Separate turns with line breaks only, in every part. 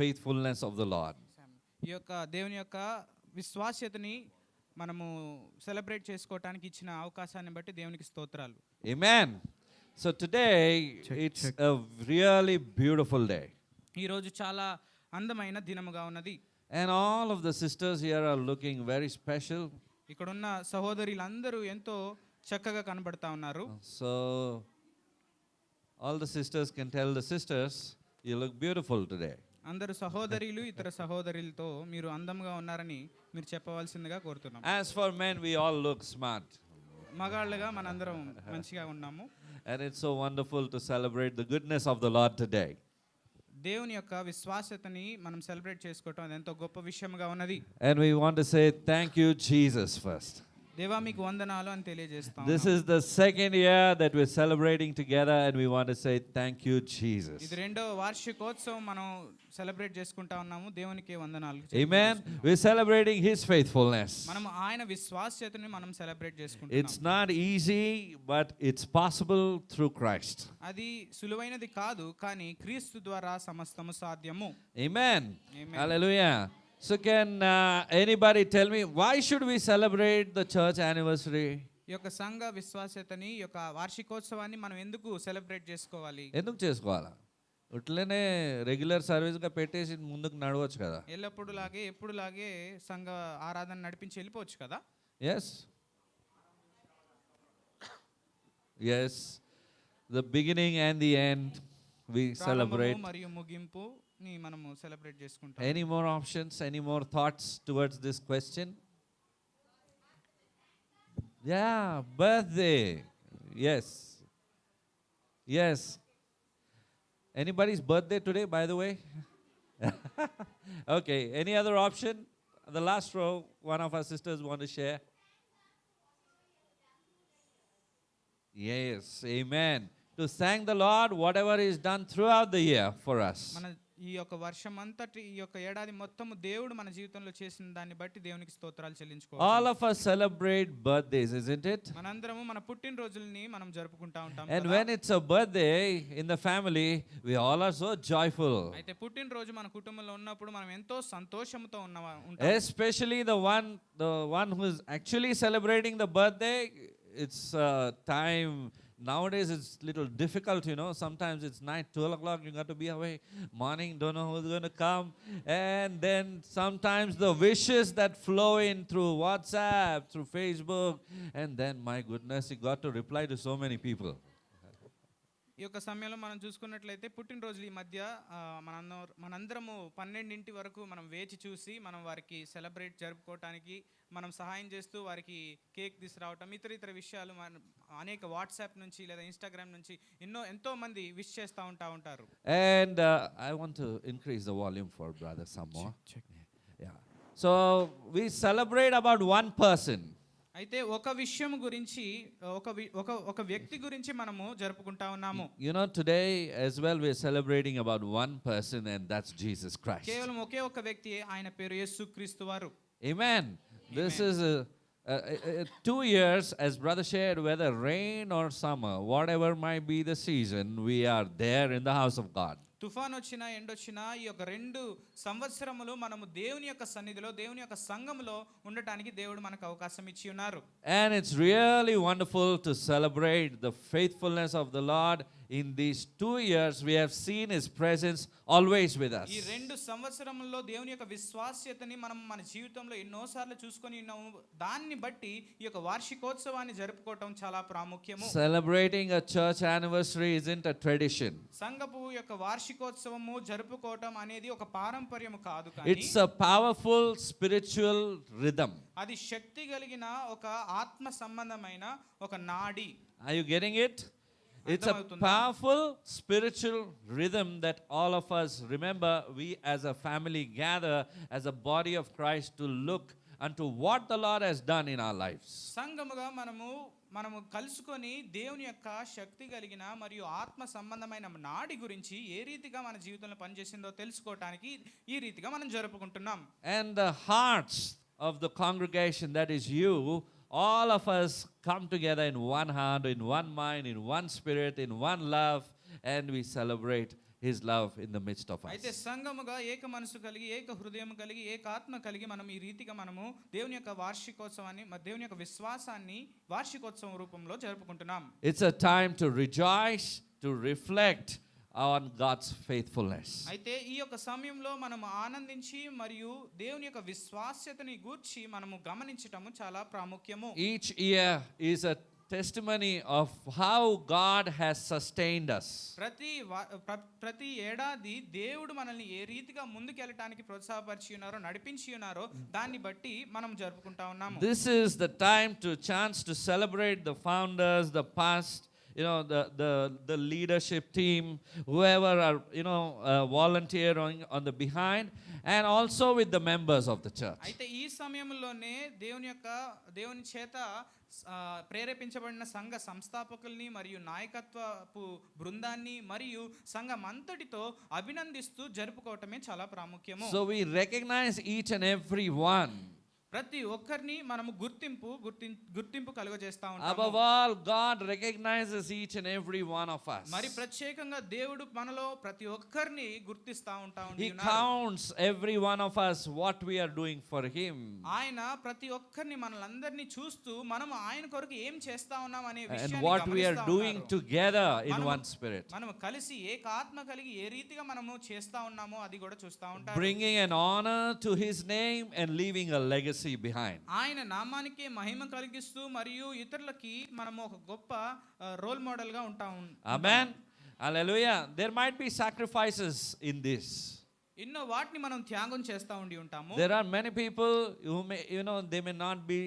faithfulness of the Lord.
ఈ యొక్క దేవుని యొక్క విశ్వాస్యతని మనము సెలబ్రేట్ చేసుకోవటానికి ఇచ్చిన అవకాశాన్ని బట్టి దేవునికి స్తోత్రాలు.
Amen. So today it's a really beautiful day.
ఈ రోజు చాలా అందమైన దినముగా ఉన్నది.
And all of the sisters here are looking very special.
ఇక్కడ ఉన్న సహోదరులందరూ ఎంతో చక్కగా కనబడతా ఉన్నారు.
So all the sisters can tell the sisters, you look beautiful today.
అందరు సహోదరులు ఇతర సహోదరులతో మీరు అందంగా ఉన్నారని మీరు చెప్పవలసిందిగా కోరుతున్నాం.
As for men, we all look smart.
మగాళ్ళుగా మనందరం మంచిగా ఉన్నాము.
And it's so wonderful to celebrate the goodness of the Lord today.
దేవుని యొక్క విశ్వాస్యతని మనం సెలబ్రేట్ చేసుకోవటం అది ఎంతో గొప్ప విషయంగా ఉన్నది.
And we want to say thank you, Jesus, first.
దేవా మీకు వందనాలు అని తెలియజేస్తాం.
This is the second year that we're celebrating together, and we want to say thank you, Jesus.
ఇది రెండో వార్షికోత్సవం మనం సెలబ్రేట్ చేసుకుంటా ఉన్నాము. దేవునికి వందనాలు.
Amen. We're celebrating His faithfulness.
మనం ఆయన విశ్వాస్యతని మనం సెలబ్రేట్
It's
చేసుకుంటున్నాం.
not easy, but it's possible through Christ.
అది సులువైనది కాదు, కానీ క్రీస్తు ద్వారా సమస్తము సాధ్యము.
Amen.
Amen.
Hallelujah. So can anybody tell me why should we celebrate the church anniversary?
ఈ యొక్క సంఘ విశ్వాస్యతని ఈ యొక్క వార్షికోత్సవాన్ని మనం ఎందుకు సెలబ్రేట్ చేసుకోవాలి?
ఎందుకు చేసుకోవాలా? ఉట్లనే రెగ్యులర్ సర్వీస్గా పెట్టేసి ముందుకు నడవచ్చు కదా.
ఎప్పుడులాగే సంఘ ఆరాధన నడిపించి వెళ్ళిపోవచ్చు కదా.
Yes. The beginning and the end we celebrate.
మరియు ముగింపు ని మనము సెలబ్రేట్ చేసుకుంటాం.
Any more options? Any more thoughts towards this question? Yeah, birthday. Yes. Anybody's birthday today, by the way? Okay. Any other option? The last row, one of our sisters want to share. Yes, amen. To thank the Lord, whatever is done throughout the year for us.
మన ఈ యొక్క వర్షం అంతటి ఈ యొక్క ఏడాది మొత్తము దేవుడు మన జీవితంలో చేసిన దాన్ని బట్టి దేవునికి స్తోత్రాలు చెల్లించుకోవాలి.
All of us celebrate birthdays, isn't it?
మనందరము మన పుట్టినరోజుల్ని మనం జరుపుకుంటా ఉంటాం.
And when it's a birthday in the family, we all are so joyful.
అయితే పుట్టినరోజు మన కుటుంబంలో ఉన్నప్పుడు మనం ఎంతో సంతోషంతో ఉంటాం.
Especially the one who is actually celebrating the birthday. It's time. Nowadays it's little difficult, sometimes it's night, 12 o'clock, you got to be away, morning, don't know who's going to come, and then sometimes the wishes that flow in through WhatsApp, through Facebook, and then my goodness, you got to reply to so many people.
ఈ యొక్క సమయంలో మనం చూసుకున్నట్లయితే పుట్టినరోజులు ఈ మధ్య మనందరము 12 వరకు మనం వేచి చూసి మనం వారికి సెలబ్రేట్ జరుపుకోవటానికి మనం సహాయం చేస్తూ వారికి కేక్ తీసుకురావటం ఇతర విషయాలు అనేక వాట్సాప్ నుంచి లేదా ఇన్స్టాగ్రామ్ నుంచి ఎంతో మంది విష్ చేస్తూ ఉంటారు.
And I want to increase the volume for brother some more. Yeah. So we celebrate about one person.
అయితే ఒక విషయం గురించి ఒక వ్యక్తి గురించి మనము జరుపుకుంటా ఉన్నాము.
Today as well we are celebrating about one person, and that's Jesus Christ.
కేవలం ఒకే ఒక వ్యక్తి, ఆయన పేరు యేసుక్రీస్తు వారు.
Amen. This is 2 years, as brother shared, whether rain or summer, whatever might be the season, we are there in the house of God.
తుఫాన్ వచ్చినా ఎండొచ్చినా ఈ యొక్క 2 సంవత్సరములు మనము దేవుని యొక్క సన్నిధిలో దేవుని యొక్క సంఘములో ఉండటానికి దేవుడు మనకు అవకాశం ఇచ్చి ఉన్నారు.
And it's really wonderful to celebrate the faithfulness of the Lord. In these 2 years we have seen His presence always with us.
ఈ 2 సంవత్సరముల్లో దేవుని యొక్క విశ్వాస్యతని మనం మన జీవితంలో ఎన్నోసార్లు చూసుకొని ఉన్నాము. దాన్ని బట్టి ఈ యొక్క వార్షికోత్సవాన్ని జరుపుకోవటం చాలా ప్రాముఖ్యము.
Celebrating a church anniversary isn't a tradition.
సంఘపు యొక్క వార్షికోత్సవము జరుపుకోవటం అనేది ఒక పారంపర్యము కాదు, కానీ
It's a powerful spiritual rhythm.
అది శక్తి కలిగిన ఒక ఆత్మ సంబంధమైన ఒక నాడి.
Are you getting it? It's a powerful spiritual rhythm that all of us, remember, we as a family gather as a body of Christ to look unto what the Lord has done in our lives.
సంఘముగా మనము కలుసుకొని దేవుని యొక్క శక్తి కలిగిన మరియు ఆత్మ సంబంధమైన నాడి గురించి ఏ రీతిగా మన జీవితంలో పనిచేసిందో తెలుసుకోవడానికి ఈ రీతిగా మనం జరుపుకుంటున్నాం.
And the hearts of the congregation, that is you, all of us come together in one heart, in one mind, in one spirit, in one love, and we celebrate His love in the midst of
అయితే
us.
సంఘముగా ఏక మనసు కలిగి ఏక హృదయం కలిగి ఏక ఆత్మ కలిగి మనం ఈ రీతిగా మనము దేవుని యొక్క వార్షికోత్సవాన్ని దేవుని యొక్క విశ్వాసాన్ని వార్షికోత్సవం రూపంలో జరుపుకుంటున్నాం.
It's a time to rejoice, to reflect on God's faithfulness.
అయితే ఈ యొక్క సమయంలో మనం ఆనందించి మరియు దేవుని యొక్క విశ్వాస్యతని గూర్చి మనము గమనించటము చాలా ప్రాముఖ్యము.
Each year is a testimony of how God has sustained us.
ప్రతి ఏడాది దేవుడు మనల్ని ఏ రీతిగా ముందుకెళ్ళటానికి ప్రోత్సాహపరిచి ఉన్నారో నడిపించి ఉన్నారో దాన్ని బట్టి మనం జరుపుకుంటా ఉన్నాము.
This is the time to chance to celebrate the founders, the past, the leadership team, whoever are volunteering on the behind, and also with the members of the church.
అయితే ఈ సమయంలోనే దేవుని చేత ప్రేరేపించబడిన సంఘ సంస్థాపకుల్ని మరియు నాయకత్వపు బృందాన్ని మరియు సంఘం అంతటితో అభినందిస్తూ జరుపుకోవటమే చాలా ప్రాముఖ్యము.
So we recognize each and every one.
ప్రతి ఒక్కరిని మనము గుర్తింపు కలుగజేస్తా
Above
ఉంటాము.
all, God recognizes each and every one of us.
మరి ప్రత్యేకంగా దేవుడు మనలో ప్రతి ఒక్కరిని గుర్తిస్తా
He counts every one of us what we are doing for Him.
ఆయన ప్రతి ఒక్కరిని మనలందరినీ చూస్తూ మనం ఆయన కొరకు ఏం చేస్తా ఉన్నాం అనే
And
విషయాన్ని
what we are
గమనిస్తా
doing
ఉన్నారు.
together in
మనము-
one spirit.
మనం కలిసి ఏక ఆత్మ కలిగి ఏ రీతిగా మనము చేస్తా ఉన్నామో అది కూడా చూస్తా ఉంటారు.
Bringing an honor to His name and leaving a legacy behind.
ఆయన నామానికి మహిమ కలిగిస్తూ మరియు ఇతరులకి మనము ఒక గొప్ప రోల్ మోడల్ గా ఉంటాం.
Amen. Hallelujah. There might be sacrifices in this.
ఎన్నో వాటిని మనం త్యాగం చేస్తా ఉండి ఉంటాము.
There are many people who may, they may not be,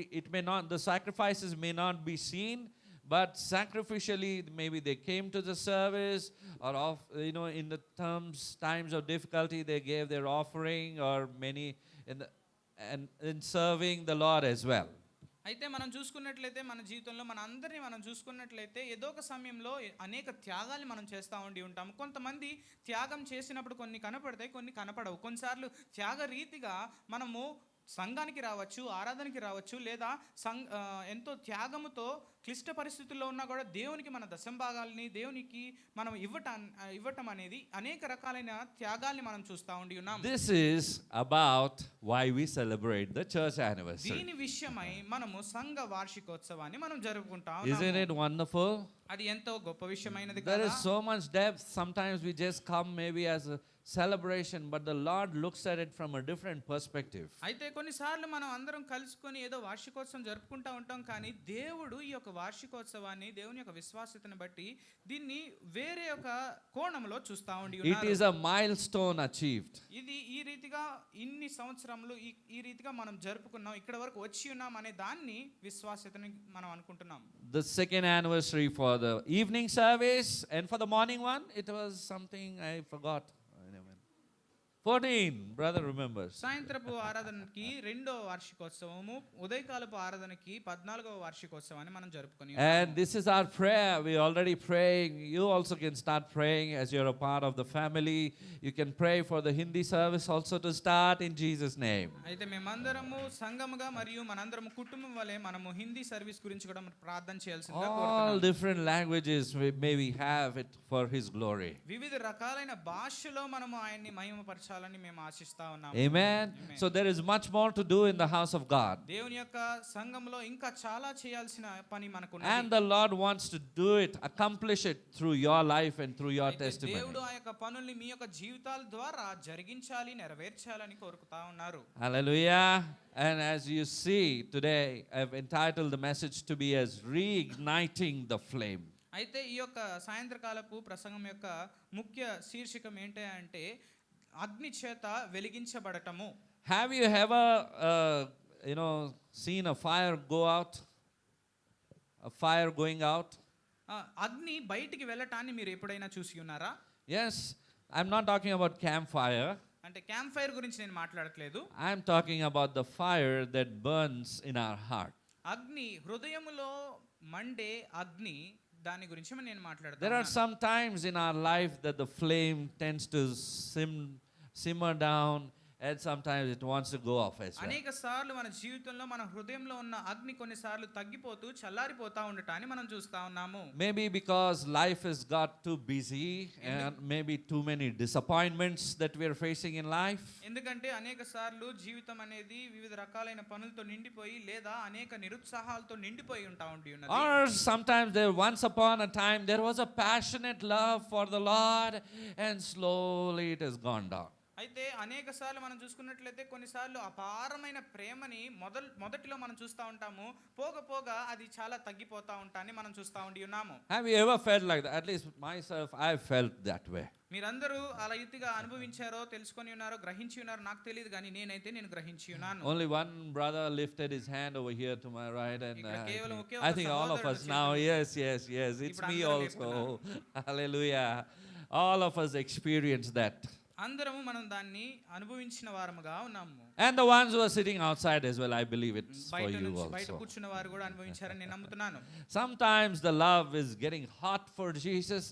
the sacrifices may not be seen, but sacrificially maybe they came to the service, or in the times of difficulty they gave their offering, or many and in serving the Lord as well.
అయితే మనం చూసుకున్నట్లయితే మన జీవితంలో మనం చూసుకున్నట్లయితే ఏదో ఒక సమయంలో అనేక త్యాగాలు మనం చేస్తూ ఉండి ఉంటాము. కొంతమంది త్యాగం చేసినప్పుడు కొన్ని కనపడతాయి, కొన్ని కనపడవు. కొన్నిసార్లు త్యాగ రీతిగా మనము సంఘానికి రావచ్చు, ఆరాధనకి రావచ్చు, లేదా ఎంతో త్యాగముతో క్లిష్ట పరిస్థితుల్లో ఉన్నా కూడా దేవునికి మన దశంభాగాల్ని దేవునికి మనం ఇవ్వటం అనేది అనేక రకాలైన త్యాగాల్ని మనం చూస్తూ ఉండి ఉన్నాం.
This is about why we celebrate the church anniversary.
దీని విషయమై మనము సంఘ వార్షికోత్సవాన్ని మనం జరుపుకుంటాం.
Isn't it wonderful?
అది ఎంతో గొప్ప విషయమైనది
There
కదా.
is so much depth. Sometimes we just come maybe as a celebration, but the Lord looks at it from a different perspective.
అయితే కొన్నిసార్లు మనం అందరం కలుసుకొని ఏదో వార్షికోత్సవం జరుపుకుంటా ఉంటాం, కానీ దేవుడు ఈ యొక్క వార్షికోత్సవాన్ని దేవుని యొక్క విశ్వాసతను బట్టి దీన్ని వేరే ఒక కోణంలో చూస్తా ఉండి
It
ఉన్నారు.
is a milestone achieved.
ఇది ఈ రీతిగా ఇన్ని సంవత్సరములు ఈ రీతిగా మనం జరుపుకున్నాం, ఇక్కడ వరకు వచ్చి ఉన్నాం అనే దాన్ని విశ్వాసతని మనం అనుకుంటున్నాం.
The second anniversary for the evening service, and for the morning one, it was something I forgot. 14, brother remembers.
సాయంత్రపు ఆరాధనకి రెండో వార్షికోత్సవము, ఉదయకాలపు ఆరాధనకి 14వ వార్షికోత్సవాన్ని మనం జరుపుకొని
And this is our prayer. We already praying. You also can start praying as you're a part of the family. You can pray for the Hindi service also to start in Jesus' name.
అయితే మేమందరము సంఘముగా మరియు మనందరము కుటుంబం వలె మనము Hindi service గురించి కూడా ప్రార్థన చేయాల్సిందిగా
All
కోరుతున్నాం.
different languages may we have it for His glory.
వివిధ రకాలైన భాషలో మనము ఆయన్ని మహిమపరచాలని మేము ఆశిస్తా ఉన్నాము.
Amen. So there is much more to do in the house of God.
దేవుని యొక్క సంఘంలో ఇంకా చాలా చేయాల్సిన పని మనకు
And
ఉన్నది.
the Lord wants to do it, accomplish it through your life and through your
అయితే
testimony.
దేవుడు ఆ యొక్క పనుల్ని మీ యొక్క జీవితాల ద్వారా జరిగించాలి, నెరవేర్చాలని కోరుకుతా ఉన్నారు.
Hallelujah. And as you see today, I've entitled the message to be as reigniting the flame.
అయితే ఈ యొక్క సాయంత్రకాలపు ప్రసంగం యొక్క ముఖ్య శీర్షికం ఏంటి అంటే అగ్ని చేత వెలిగించబడటము.
Have you ever seen a fire go out? A fire going out?
అగ్ని బయటికి వెళ్ళటాన్ని మీరు ఎప్పుడైనా చూసి ఉన్నారా?
Yes. I'm not talking about campfire.
అంటే క్యాంప్ ఫైర్ గురించి నేను మాట్లాడట్లేదు.
I'm talking about the fire that burns in our heart.
అగ్ని హృదయములో మండే అగ్ని, దాని గురించి నేను
There are
మాట్లాడతాను.
some times in our life that the flame tends to simmer down and sometimes it wants to go off as well.
అనేక సార్లు మన జీవితంలో మన హృదయంలో ఉన్న అగ్ని కొన్నిసార్లు తగ్గిపోతూ చల్లారిపోతా ఉండటాన్ని మనం చూస్తా ఉన్నాము.
Maybe because life has got too busy and maybe too many disappointments that we are facing in life.
ఎందుకంటే అనేక సార్లు జీవితం అనేది వివిధ రకాలైన పనులతో నిండిపోయి లేదా అనేక నిరుత్సాహాలతో నిండిపోయి ఉంటా ఉండి ఉన్నది.
Or sometimes there once upon a time there was a passionate love for the Lord and slowly it has gone down.
అయితే అనేక సార్లు మనం చూసుకున్నట్లయితే కొన్నిసార్లు అపారమైన ప్రేమని మొదటిలో మనం చూస్తూ ఉంటాము, పోగా అది చాలా తగ్గిపోతా ఉంటాన్ని మనం చూస్తూ ఉండి ఉన్నాము.
Have you ever felt like that? At least myself, I felt that way.
మీరందరూ అలా రీతిగా అనుభవించారో తెలుసుకొని ఉన్నారో గ్రహించి ఉన్నారో నాకు తెలియదు, కానీ నేను గ్రహించి ఉన్నాను.
Only one brother lifted his hand over here to my right, and
ఇక్కడ కేవలం ఒకే
I
ఒక
think all of
సహోదరుడు
us now, yes, it's
ఇప్పుడు
me
అందరూ
also. Hallelujah. All of us experience that.
అందరము మనం దాన్ని అనుభవించిన వారముగా ఉన్నాము.
And the ones who are sitting outside as well, I believe it's for
బయట
you
నుంచి బయట
also.
కూర్చున్న వారు కూడా అనుభవించారని నేను నమ్ముతున్నాను.
Sometimes the love is getting hot for Jesus,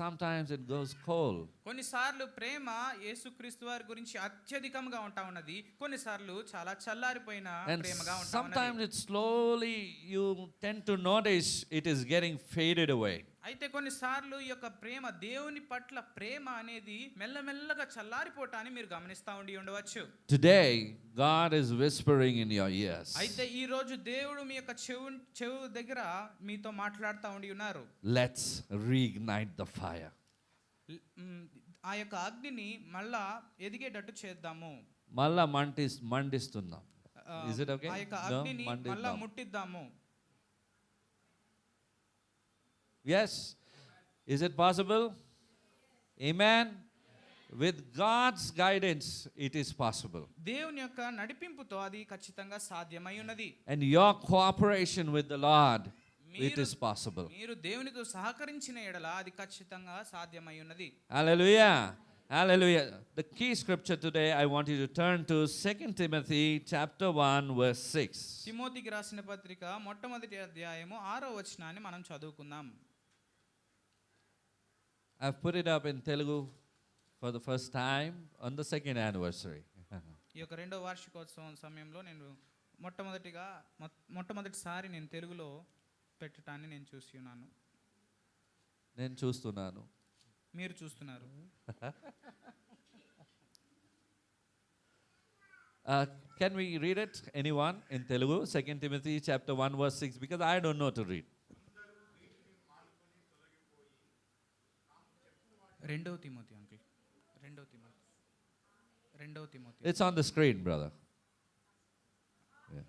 sometimes it goes cold.
కొన్నిసార్లు ప్రేమ యేసుక్రీస్తు వారి గురించి అత్యధికంగా ఉంటా ఉన్నది, కొన్నిసార్లు చాలా చల్లారిపోయిన
And
ప్రేమగా ఉంటా
sometimes
ఉన్నది.
it slowly, you tend to notice it is getting faded away.
అయితే కొన్నిసార్లు ఈ యొక్క ప్రేమ, దేవుని పట్ల ప్రేమ అనేది మెల్లమెల్లగా చల్లారిపోవటాన్ని మీరు గమనిస్తూ ఉండి ఉండవచ్చు.
Today, God is whispering in your ears.
అయితే ఈ రోజు దేవుడు మీ యొక్క చెవు దగ్గర మీతో మాట్లాడుతూ ఉండి ఉన్నారు.
Let's reignite the fire.
ఆ యొక్క అగ్నిని మళ్ళా ఎదిగేటట్టు చేద్దాము.
మళ్ళా మండిస్తున్నాం. Is it okay?
ఆ యొక్క
No,
అగ్నిని మళ్ళా
మండిద్దాం.
ముట్టిద్దాము.
Yes. Is it possible? Amen. With God's guidance, it is possible.
దేవుని యొక్క నడిపింపుతో అది ఖచ్చితంగా సాధ్యమై ఉన్నది.
And your cooperation with the Lord, it is possible.
మీరు దేవునితో సహకరించిన ఎడల అది ఖచ్చితంగా సాధ్యమై ఉన్నది.
Hallelujah. Hallelujah. The key scripture today, I want you to turn to 2 Timothy chapter 1 verse 6.
తిమోతికి రాసిన పత్రిక మొట్టమొదటి అధ్యాయము 6వ వచనాన్ని మనం చదువుకుందాం.
I've put it up in Telugu for the first time on the second anniversary.
ఈ యొక్క రెండో వార్షికోత్సవం సమయంలో నేను మొట్టమొదటిసారి నేను తెలుగులో పెట్టడాన్ని నేను చూసి ఉన్నాను.
నేను చూస్తున్నాను.
మీరు చూస్తున్నారు.
Can we read it? Anyone in Telugu? 2 Timothy chapter 1 verse 6, because I don't know to read.
రెండవ తిమోతి అంకుల్. రెండవ Timothy.
It's on the screen, brother. Yeah.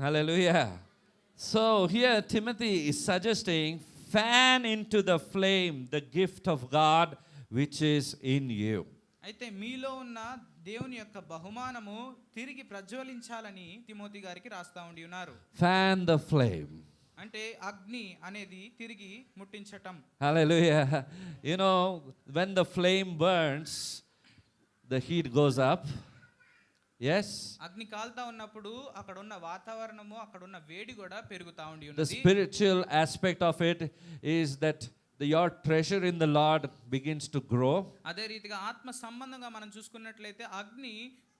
Hallelujah. So here Timothy is suggesting, fan into the flame the gift of God which is in you.
అయితే మీలో ఉన్న దేవుని యొక్క బహుమానము తిరిగి ప్రజ్వలించాలని Timothy గారికి రాస్తా ఉండి ఉన్నారు.
Fan the flame.
అంటే అగ్ని అనేది తిరిగి ముట్టించటం.
Hallelujah. You know, when the flame burns, the heat goes up. Yes.
అగ్ని కాల్తా ఉన్నప్పుడు అక్కడ ఉన్న వాతావరణము, అక్కడ ఉన్న వేడి కూడా పెరుగుతా ఉండి
The
ఉన్నది.
spiritual aspect of it is that your treasure in the Lord begins to grow.
అదే రీతిగా ఆత్మ సంబంధంగా మనం చూసుకున్నట్లయితే అగ్ని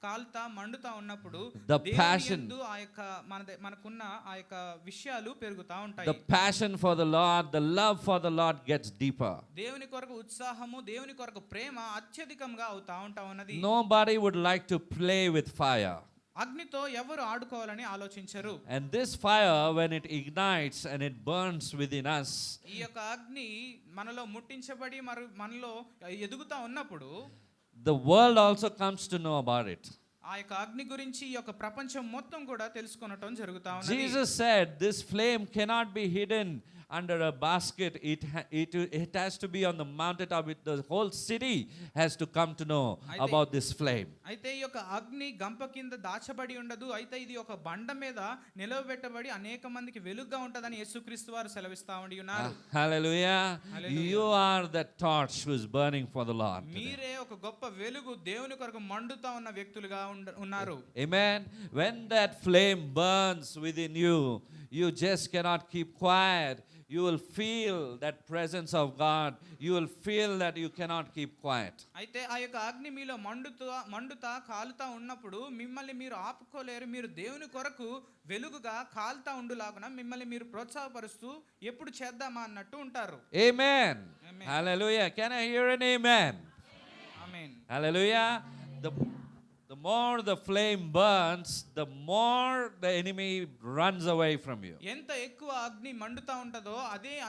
కాల్తా మండుతా ఉన్నప్పుడు
The
దేవుని
passion.
యందు ఆ యొక్క మనకున్న ఆ యొక్క విషయాలు పెరుగుతా ఉంటాయి.
The passion for the Lord, the love for the Lord gets deeper.
దేవుని కొరకు ఉత్సాహము, దేవుని కొరకు ప్రేమ అత్యధికంగా అవుతా ఉంటా ఉన్నది.
Nobody would like to play with fire.
అగ్నితో ఎవరు ఆడుకోవాలని ఆలోచించరు.
And this fire, when it ignites and it burns within us,
ఈ యొక్క అగ్ని మనలో ముట్టించబడి మనలో ఎదుగుతా ఉన్నప్పుడు
the world also comes to know about it.
ఆ యొక్క అగ్ని గురించి ఈ యొక్క ప్రపంచం మొత్తం కూడా తెలుసుకొనటం జరుగుతా ఉన్నది.
Jesus said this flame cannot be hidden under a basket. It has to be on the mountaintop. The whole city has to come to know about this flame.
అయితే ఈ యొక్క అగ్ని గంప కింద దాచబడి ఉండదు. అయితే ఇది ఒక బండ మీద నిలవబెట్టబడి అనేక మందికి వెలుగుగా ఉంటదని యేసుక్రీస్తు వారు సెలవిస్తా ఉండి ఉన్నారు.
Hallelujah. You are the torch who is burning for the Lord.
మీరే ఒక గొప్ప వెలుగు దేవుని కొరకు మండుతా ఉన్న వ్యక్తులుగా ఉన్నారు.
Amen. When that flame burns within you, you just cannot keep quiet. You will feel that presence of God. You will feel that you cannot keep quiet.
అయితే ఆ యొక్క అగ్ని మీలో మండుతా కాలుతా ఉన్నప్పుడు మిమ్మల్ని మీరు ఆపుకోలేరు. మీరు దేవుని కొరకు వెలుగుగా కాలుతా ఉండులాగున మిమ్మల్ని మీరు ప్రోత్సాహపరుస్తూ ఎప్పుడు చేద్దామా అన్నట్టు ఉంటారు.
Amen. Hallelujah. Can I hear an amen?
Amen.
Hallelujah. The more the flame burns, the more the enemy runs away from you.
ఎంత ఎక్కువ అగ్ని మండుతా ఉంటదో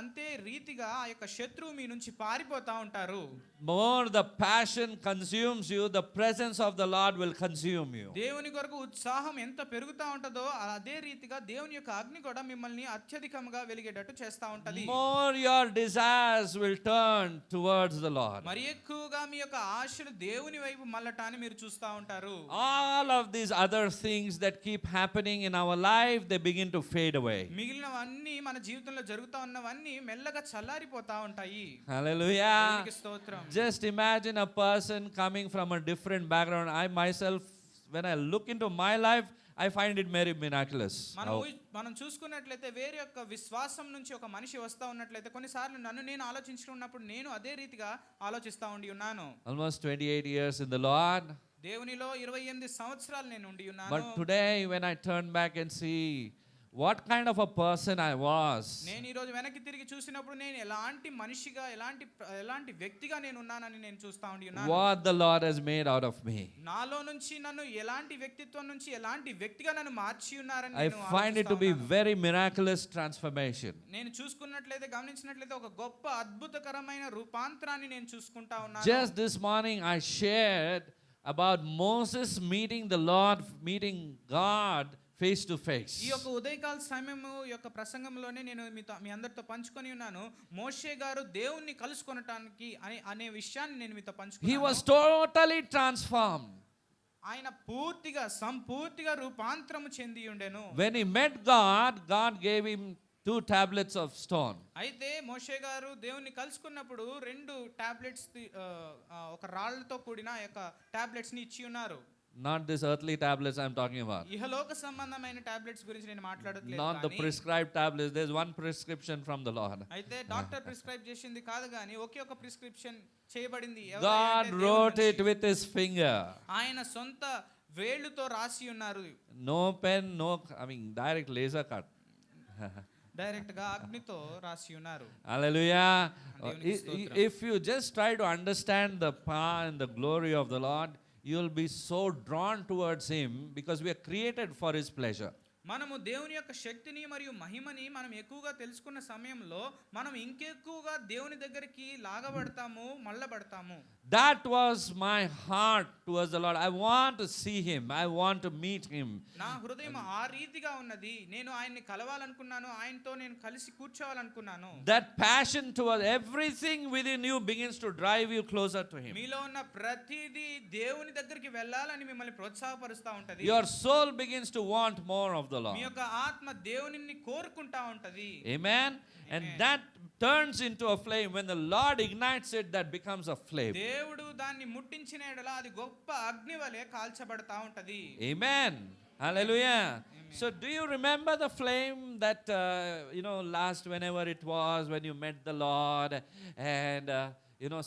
అంతే రీతిగా ఆ యొక్క శత్రువు మీ నుంచి పారిపోతా ఉంటారు.
More the passion consumes you, the presence of the Lord will consume you.
దేవుని కొరకు ఉత్సాహం ఎంత పెరుగుతా ఉంటదో అదే రీతిగా దేవుని యొక్క అగ్ని కూడా మిమ్మల్ని అత్యధికంగా వెలిగేటట్టు చేస్తా ఉంటది.
More your desires will turn towards the Lord.
మరి ఎక్కువగా మీ యొక్క ఆశలు దేవుని వైపు మళ్ళటాన్ని మీరు చూస్తా ఉంటారు.
All of these other things that keep happening in our life, they begin to fade away.
మిగిలినవన్నీ మన జీవితంలో జరుగుతా ఉన్నవన్నీ మెల్లగా చల్లారిపోతా ఉంటాయి.
Hallelujah.
దేవునికి స్తోత్రం.
Just imagine a person coming from a different background. I myself, when I look into my life, I find it very miraculous.
మనం చూసుకున్నట్లయితే వేరే యొక్క విశ్వాసం నుంచి ఒక మనిషి వస్తా ఉన్నట్లయితే కొన్నిసార్లు నన్ను నేను ఆలోచించుకున్నప్పుడు నేను అదే రీతిగా ఆలోచిస్తా ఉండి ఉన్నాను.
Almost 28 years in the Lord.
దేవునిలో 28 సంవత్సరాలు నేను ఉండి ఉన్నాను.
But today when I turn back and see what kind of a person I was,
నేను ఈ రోజు వెనక్కి తిరిగి చూసినప్పుడు నేను ఎలాంటి మనిషిగా ఎలాంటి వ్యక్తిగా నేను ఉన్నానని నేను చూస్తా ఉండి ఉన్నాను.
what the Lord has made out of me,
నాలో నుంచి నన్ను ఎలాంటి వ్యక్తిత్వం నుంచి ఎలాంటి వ్యక్తిగా నన్ను మార్చి ఉన్నారని
I find it to be very miraculous transformation.
నేను చూసుకున్నట్లయితే గమనించినట్లయితే ఒక గొప్ప అద్భుతకరమైన రూపాంతరాన్ని నేను చూసుకుంటా ఉన్నాను.
Just this morning I shared about Moses meeting the Lord, meeting God face to face.
ఈ యొక్క ఉదయకాల సమయము యొక్క ప్రసంగంలోనే నేను మీ అందరితో పంచుకొని ఉన్నాను. మోషే గారు దేవుణ్ణి కలుసుకొనటానికి అనే విషయాన్ని నేను మీతో పంచుకున్నాను.
He was totally transformed.
ఆయన సంపూర్తిగా రూపాంతరము చెంది ఉండెను.
When he met God, God gave him 2 tablets of stone.
అయితే మోషే గారు దేవుణ్ణి కలుసుకున్నప్పుడు 2 టాబ్లెట్స్ ఒక రాళ్ళతో కూడిన యొక్క టాబ్లెట్స్ ని ఇచ్చి ఉన్నారు.
Not this earthly tablets I'm talking about.
ఇహలోక సంబంధమైన టాబ్లెట్స్ గురించి నేను మాట్లాడట్లేదు.
Not the prescribed tablets. There's one prescription from the Lord.
అయితే డాక్టర్ ప్రిస్క్రైబ్ చేసింది కాదు గాని ఒకే ఒక ప్రిస్క్రిప్షన్ చేయబడింది.
God wrote it with his finger.
ఆయన సొంత వేళ్ళుతో రాసి ఉన్నారు.
No pen, direct laser cut.
Direct గా అగ్నితో రాసి ఉన్నారు.
Hallelujah. If you just try to understand the power and the glory of the Lord, you will be so drawn towards him because we are created for his pleasure.
మనము దేవుని యొక్క శక్తిని మరియు మహిమని మనం ఎక్కువగా తెలుసుకున్న సమయంలో మనం ఇంకెక్కువగా దేవుని దగ్గరికి లాగబడతాము, మళ్ళబడతాము.
That was my heart towards the Lord. I want to see him. I want to meet him.
నా హృదయం ఆ రీతిగా ఉన్నది. నేను ఆయన్ని కలవాలనుకున్నాను, ఆయనతో నేను కలిసి కూర్చోవాలనుకున్నాను.
That passion towards everything within you begins to drive you closer to him.
మీలో ఉన్న ప్రతిదీ దేవుని దగ్గరికి వెళ్ళాలని మిమ్మల్ని ప్రోత్సాహపరుస్తా ఉంటది.
Your soul begins to want more of the Lord.
మీ యొక్క ఆత్మ దేవునిని కోరుకుంటా ఉంటది.
Amen. And that turns into a flame. When the Lord ignites it, that becomes a flame.
దేవుడు దాన్ని ముట్టించిన ఎడల అది గొప్ప అగ్ని వలె కాల్చబడతా ఉంటది.
Amen. Hallelujah. So do you remember the flame that last whenever it was when you met the Lord and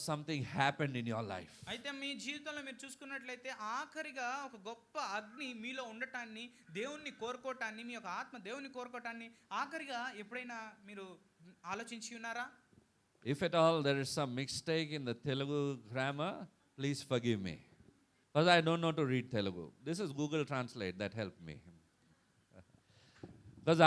something happened in your life?
అయితే మీ జీవితంలో మీరు చూసుకున్నట్లయితే ఆఖరిగా ఒక గొప్ప అగ్ని మీలో ఉండటాన్ని, దేవుణ్ణి కోరుకోవటాన్ని, మీ యొక్క ఆత్మ దేవుణ్ణి కోరుకోవటాన్ని ఆఖరిగా ఎప్పుడైనా మీరు ఆలోచించి ఉన్నారా?
If at all there is some mistake in the Telugu grammar, please forgive me. Because I don't know to read Telugu. This is Google Translate that helped me. Because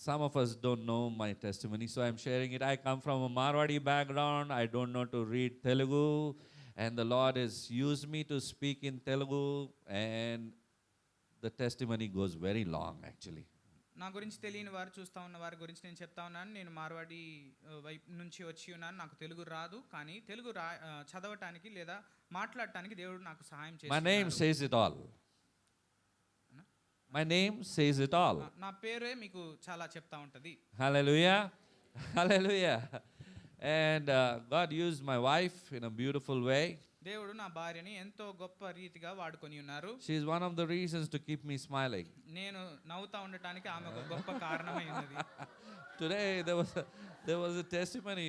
some of us don't know my testimony, so I'm sharing it. I come from a Marwadi background. I don't know to read Telugu. And the Lord has used me to speak in Telugu. And the testimony goes very long, actually.
నా గురించి తెలియని వారు చూస్తా ఉన్న వారి గురించి నేను చెప్తా ఉన్నాను. నేను మార్వాడి వైపు నుంచి వచ్చి ఉన్నాను. నాకు తెలుగు రాదు, కానీ తెలుగు చదవటానికి లేదా మాట్లాడటానికి దేవుడు నాకు సహాయం
My name
చేస్తున్నాడు.
says it all. My name says it all.
నా పేరే మీకు చాలా చెప్తా ఉంటది.
Hallelujah. Hallelujah. And God used my wife in a beautiful way.
దేవుడు నా భార్యని ఎంతో గొప్ప రీతిగా వాడుకొని ఉన్నారు.
She is one of the reasons to keep me smiling.
నేను నవ్వుతా ఉండటానికి ఆమె ఒక గొప్ప కారణమై ఉన్నది.
Today there was a testimony,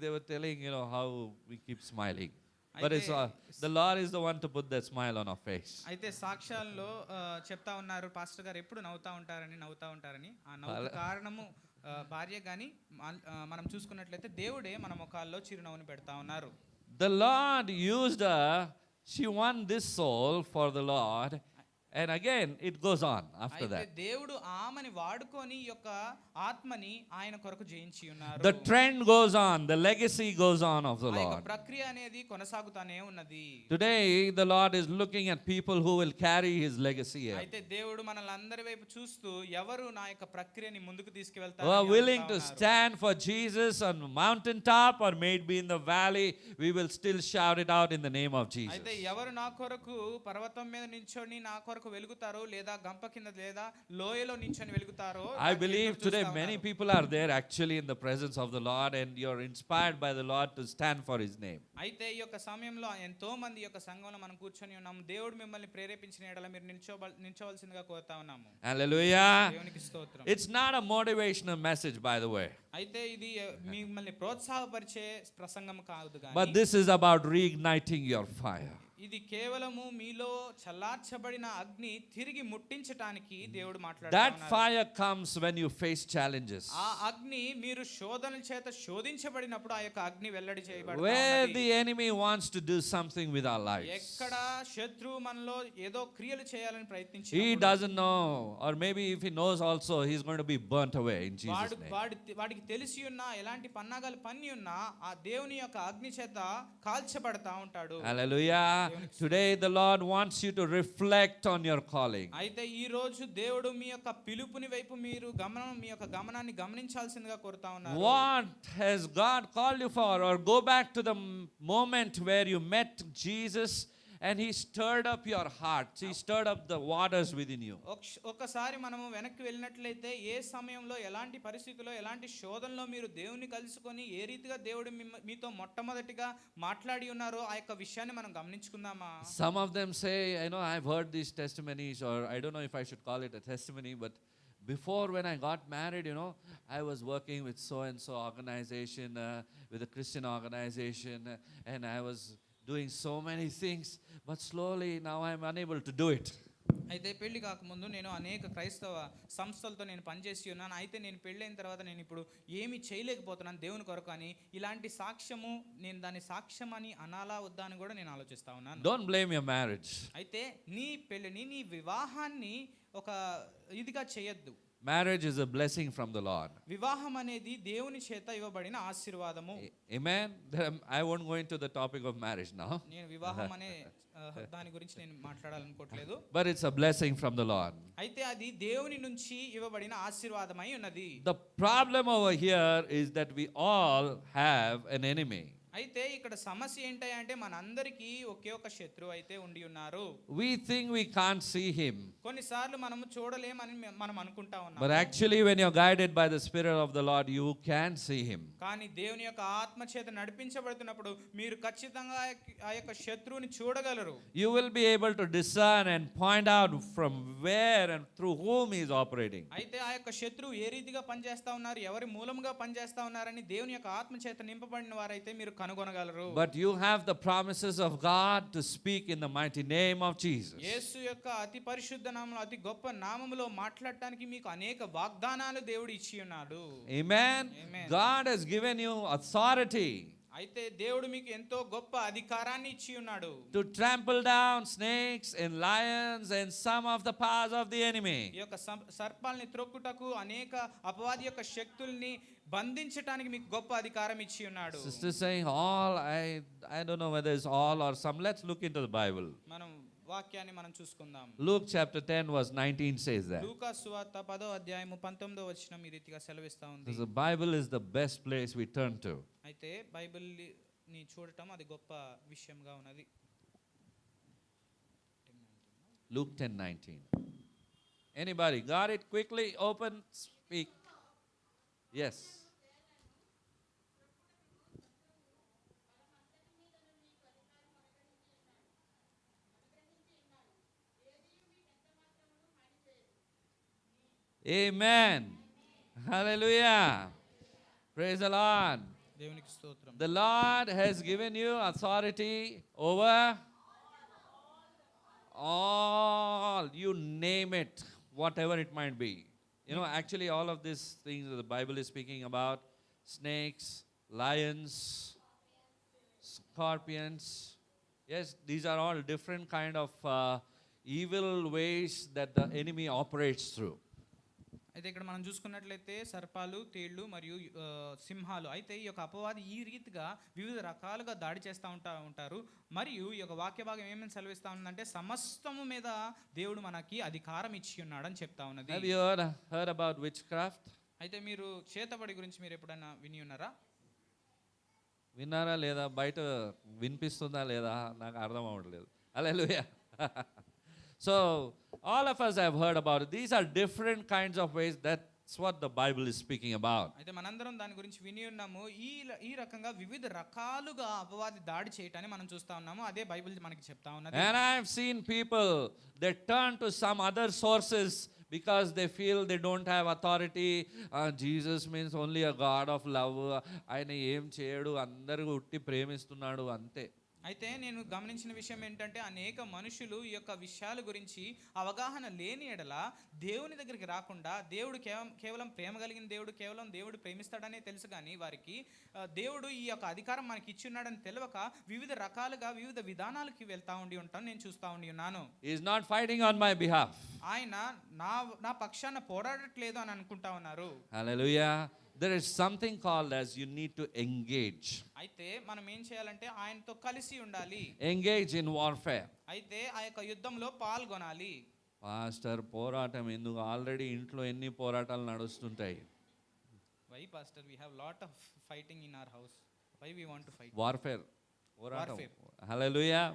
they were telling, how we keep smiling. But it's the Lord is the one to put that smile on our face.
అయితే సాక్ష్యాల్లో చెప్తా ఉన్నారు, పాస్టర్ గారు ఎప్పుడు నవ్వుతా ఉంటారని. ఆ నవ్వుకు కారణము భార్య గాని మనం చూసుకున్నట్లయితే దేవుడే మన ముఖాల్లో చిరునవ్వుని పెడతా ఉన్నారు.
The Lord used her. She won this soul for the Lord. And again, it goes on after
అయితే
that.
దేవుడు ఆమెని వాడుకొని ఈ యొక్క ఆత్మని ఆయన కొరకు జయించి ఉన్నారు.
The trend goes on. The legacy goes on of the
ఆ యొక్క
Lord.
ప్రక్రియ అనేది కొనసాగుతానే ఉన్నది.
Today, the Lord is looking at people who will carry His legacy here.
అయితే దేవుడు మనల్ని అందరి వైపు చూస్తూ ఎవరు నా యొక్క ప్రక్రియని ముందుకు
Who
తీసుకువెళ్తారు
are willing to stand for Jesus on the mountaintop or maybe in the valley, we will still shout it out in the name of Jesus.
అయితే ఎవరు నా కొరకు పర్వతం మీద నించొని నా కొరకు వెలుగుతారో లేదా గంప కింద లేదా లోయలో నించొని వెలుగుతారో
I believe today many people are there actually in the presence of the Lord, and you're inspired by the Lord to stand for His name.
అయితే ఈ యొక్క సమయంలో ఎంతో మంది ఈ యొక్క సంఘంలో మనం కూర్చొని ఉన్నాము. దేవుడు మిమ్మల్ని ప్రేరేపించిన యెడల మీరు నిల్చోవలసిందిగా కోరుతా ఉన్నాము.
Hallelujah.
దేవునికి స్తోత్రం.
It's not a motivational message, by the way,
అయితే ఇది మిమ్మల్ని ప్రోత్సాహపరిచే ప్రసంగం కాదు
but
కానీ
this is about reigniting your fire.
ఇది కేవలము మీలో చల్లార్చబడిన అగ్ని తిరిగి ముట్టించటానికి దేవుడు
That
మాట్లాడుతున్నారు.
fire comes when you face challenges,
ఆ అగ్ని మీరు శోధనల చేత శోధించబడినప్పుడు ఆ యొక్క అగ్ని వెల్లడి చేయబడతా
where
ఉన్నది.
the enemy wants to do something with our lives.
ఎక్కడ శత్రువు మనలో ఏదో క్రియలు చేయాలని
He
ప్రయత్నించినప్పుడు
doesn't know, or maybe if he knows also, he's going to be burnt away in Jesus' name.
వాడికి తెలిసి ఉన్నా ఎలాంటి పన్నాగాలు పన్ని ఉన్నా ఆ దేవుని యొక్క అగ్ని చేత కాల్చబడతా ఉంటాడు.
Hallelujah. Today the Lord wants you to reflect on your calling.
అయితే ఈ రోజు దేవుడు మీ యొక్క పిలుపుని వైపు మీరు మీ యొక్క గమనాన్ని గమనించాల్సిందిగా కోరుతా ఉన్నారు.
What has God called you for? Or go back to the moment where you met Jesus and He stirred up your heart. He stirred up the waters within you.
ఒక్కసారి మనము వెనక్కి వెళ్ళినట్లయితే ఏ సమయంలో ఎలాంటి పరిస్థితుల్లో ఎలాంటి శోధనలో మీరు దేవుని కలుసుకొని ఏ రీతిగా దేవుడు మీతో మొట్టమొదటిగా మాట్లాడి ఉన్నారో ఆ యొక్క విషయాన్ని మనం గమనించుకుందామా?
Some of them say, I've heard these testimonies, or I don't know if I should call it a testimony, but before when I got married, I was working with so-and-so organization, with a Christian organization, and I was doing so many things, but slowly now I'm unable to do it.
అయితే పెళ్లి కాకముందు నేను అనేక క్రైస్తవ సంస్థలతో నేను పనిచేసి ఉన్నాను. అయితే నేను పెళ్ళైన తర్వాత నేను ఇప్పుడు ఏమీ చేయలేకపోతున్నాను దేవుని కొరకు అని ఇలాంటి సాక్ష్యము నేను దాని సాక్ష్యం అని అనాలా వద్దా అని కూడా నేను ఆలోచిస్తా ఉన్నాను.
Don't blame your marriage.
అయితే నీ పెళ్ళిని నీ వివాహాన్ని ఒక ఇదిగా చేయొద్దు.
Marriage is a blessing from the Lord.
వివాహం అనేది దేవుని చేత ఇవ్వబడిన ఆశీర్వాదము.
Amen. I won't go into the topic of marriage now.
నేను వివాహం అనే దాని గురించి నేను మాట్లాడాలనుకోవట్లేదు.
But it's a blessing from the Lord.
అయితే అది దేవుని నుంచి ఇవ్వబడిన ఆశీర్వాదమై ఉన్నది.
The problem over here is that we all have an enemy.
అయితే ఇక్కడ సమస్య ఏంటంటే మనందరికీ ఒకే ఒక శత్రువు అయితే ఉండి ఉన్నారు.
We think we can't see him.
కొన్నిసార్లు మనము చూడలేమని మనం అనుకుంటా ఉన్నాం.
But actually when you're guided by the Spirit of the Lord, you can see him.
కానీ దేవుని యొక్క ఆత్మ చేత నడిపించబడుతున్నప్పుడు మీరు ఖచ్చితంగా ఆ యొక్క శత్రువుని చూడగలరు.
You will be able to discern and point out from where and through whom he is operating.
అయితే ఆ యొక్క శత్రువు ఏ రీతిగా పనిచేస్తా ఉన్నారు, ఎవరి మూలంగా పనిచేస్తా ఉన్నారని దేవుని యొక్క ఆత్మ చేత నింపబడిన వారైతే మీరు కనుగొనగలరు.
But you have the promises of God to speak in the mighty name of Jesus.
యేసు యొక్క అతి పరిశుద్ధ నామములో అతి గొప్ప నామములో మాట్లాడడానికి మీకు అనేక వాగ్దానాలు దేవుడు ఇచ్చి ఉన్నాడు.
Amen.
Amen.
God has given you authority
అయితే దేవుడు మీకు ఎంతో గొప్ప అధికారాన్ని ఇచ్చి ఉన్నాడు.
to trample down snakes and lions and some of the powers of the enemy.
ఈ యొక్క సర్పాల్ని త్రొక్కుటకు అనేక అపవాది యొక్క శక్తుల్ని బంధించడానికి మీకు గొప్ప అధికారం ఇచ్చి ఉన్నాడు.
Sister saying all, I don't know whether it's all or some. Let's look into the Bible.
మనం వాక్యాన్ని మనం చూసుకుందాం.
Luke chapter 10 verse 19 says that.
లూకా సువార్త 10వ అధ్యాయము 19వ వచనం ఈ రీతిగా సెలవిస్తా ఉంది.
The Bible is the best place we turn to.
అయితే బైబిల్ని చూడటం అది గొప్ప విషయంగా ఉన్నది.
Luke 10:19. Anybody got it? Quickly open, speak. Yes. Amen. Hallelujah. Praise the Lord.
దేవునికి స్తోత్రం.
The Lord has given you authority over all, you name it, whatever it might be. You know, actually all of these things that the Bible is speaking about, snakes, lions, scorpions. Yes, these are all different kind of evil ways that the enemy operates through.
అయితే ఇక్కడ మనం చూసుకున్నట్లయితే సర్పాలు, తేళ్లు మరియు సింహాలు. అయితే ఈ యొక్క అపవాది ఈ రీతిగా వివిధ రకాలుగా దాడి చేస్తూ ఉంటారు. మరియు ఈ యొక్క వాక్య భాగం ఏమని సెలవిస్తా ఉందంటే సమస్తము మీద దేవుడు మనకి అధికారం ఇచ్చి ఉన్నాడు అని చెప్తా ఉన్నది.
Have you heard about witchcraft?
అయితే మీరు చేతబడి గురించి మీరు ఎప్పుడైనా విని ఉన్నారా?
విన్నారా లేదా? బయట వినిపిస్తుందా లేదా నాకు అర్థం అవ్వట్లేదు. హల్లెలూయా. So all of us have heard about it. These are different kinds of ways. That's what the Bible is speaking about.
అయితే మనందరం దాని గురించి విని ఉన్నాము. ఈ రకంగా వివిధ రకాలుగా అపవాది దాడి చేయటాన్ని మనం చూస్తా ఉన్నాము. అదే బైబిల్ మనకి చెప్తా ఉన్నది.
And I have seen people, they turn to some other sources because they feel they don't have authority. Jesus means only a God of love. ఆయన ఏం చేయడు, అందరూ ఉట్టి ప్రేమిస్తున్నాడు అంతే.
అయితే నేను గమనించిన విషయం ఏంటంటే అనేక మనుషులు ఈ యొక్క విషయాల గురించి అవగాహన లేని ఎడల దేవుని దగ్గరికి రాకుండా దేవుడు కేవలం ప్రేమ కలిగిన దేవుడు, కేవలం దేవుడు ప్రేమిస్తాడనే తెలుసు కానీ వారికి దేవుడు ఈ యొక్క అధికారం మనకి ఇచ్చి ఉన్నాడని తెలియక వివిధ రకాలుగా వివిధ విధానాలకి వెళ్తా ఉంటాను నేను చూస్తా ఉన్నాను.
He is not fighting on my behalf.
ఆయన నా పక్షాన పోరాడట్లేదు అని అనుకుంటా ఉన్నారు.
Hallelujah. There is something called as you need to engage.
అయితే మనం ఏం చేయాలంటే ఆయనతో కలిసి ఉండాలి.
Engage in warfare.
అయితే ఆ యొక్క యుద్ధంలో పాల్గొనాలి.
పాస్టర్ పోరాటం ఎందుకు? ఆల్రెడీ ఇంట్లో ఎన్ని పోరాటాలు నడుస్తుంటాయి.
Why pastor we have lot of fighting in our house. Why we want to fight?
Warfare. పోరాటం. Hallelujah.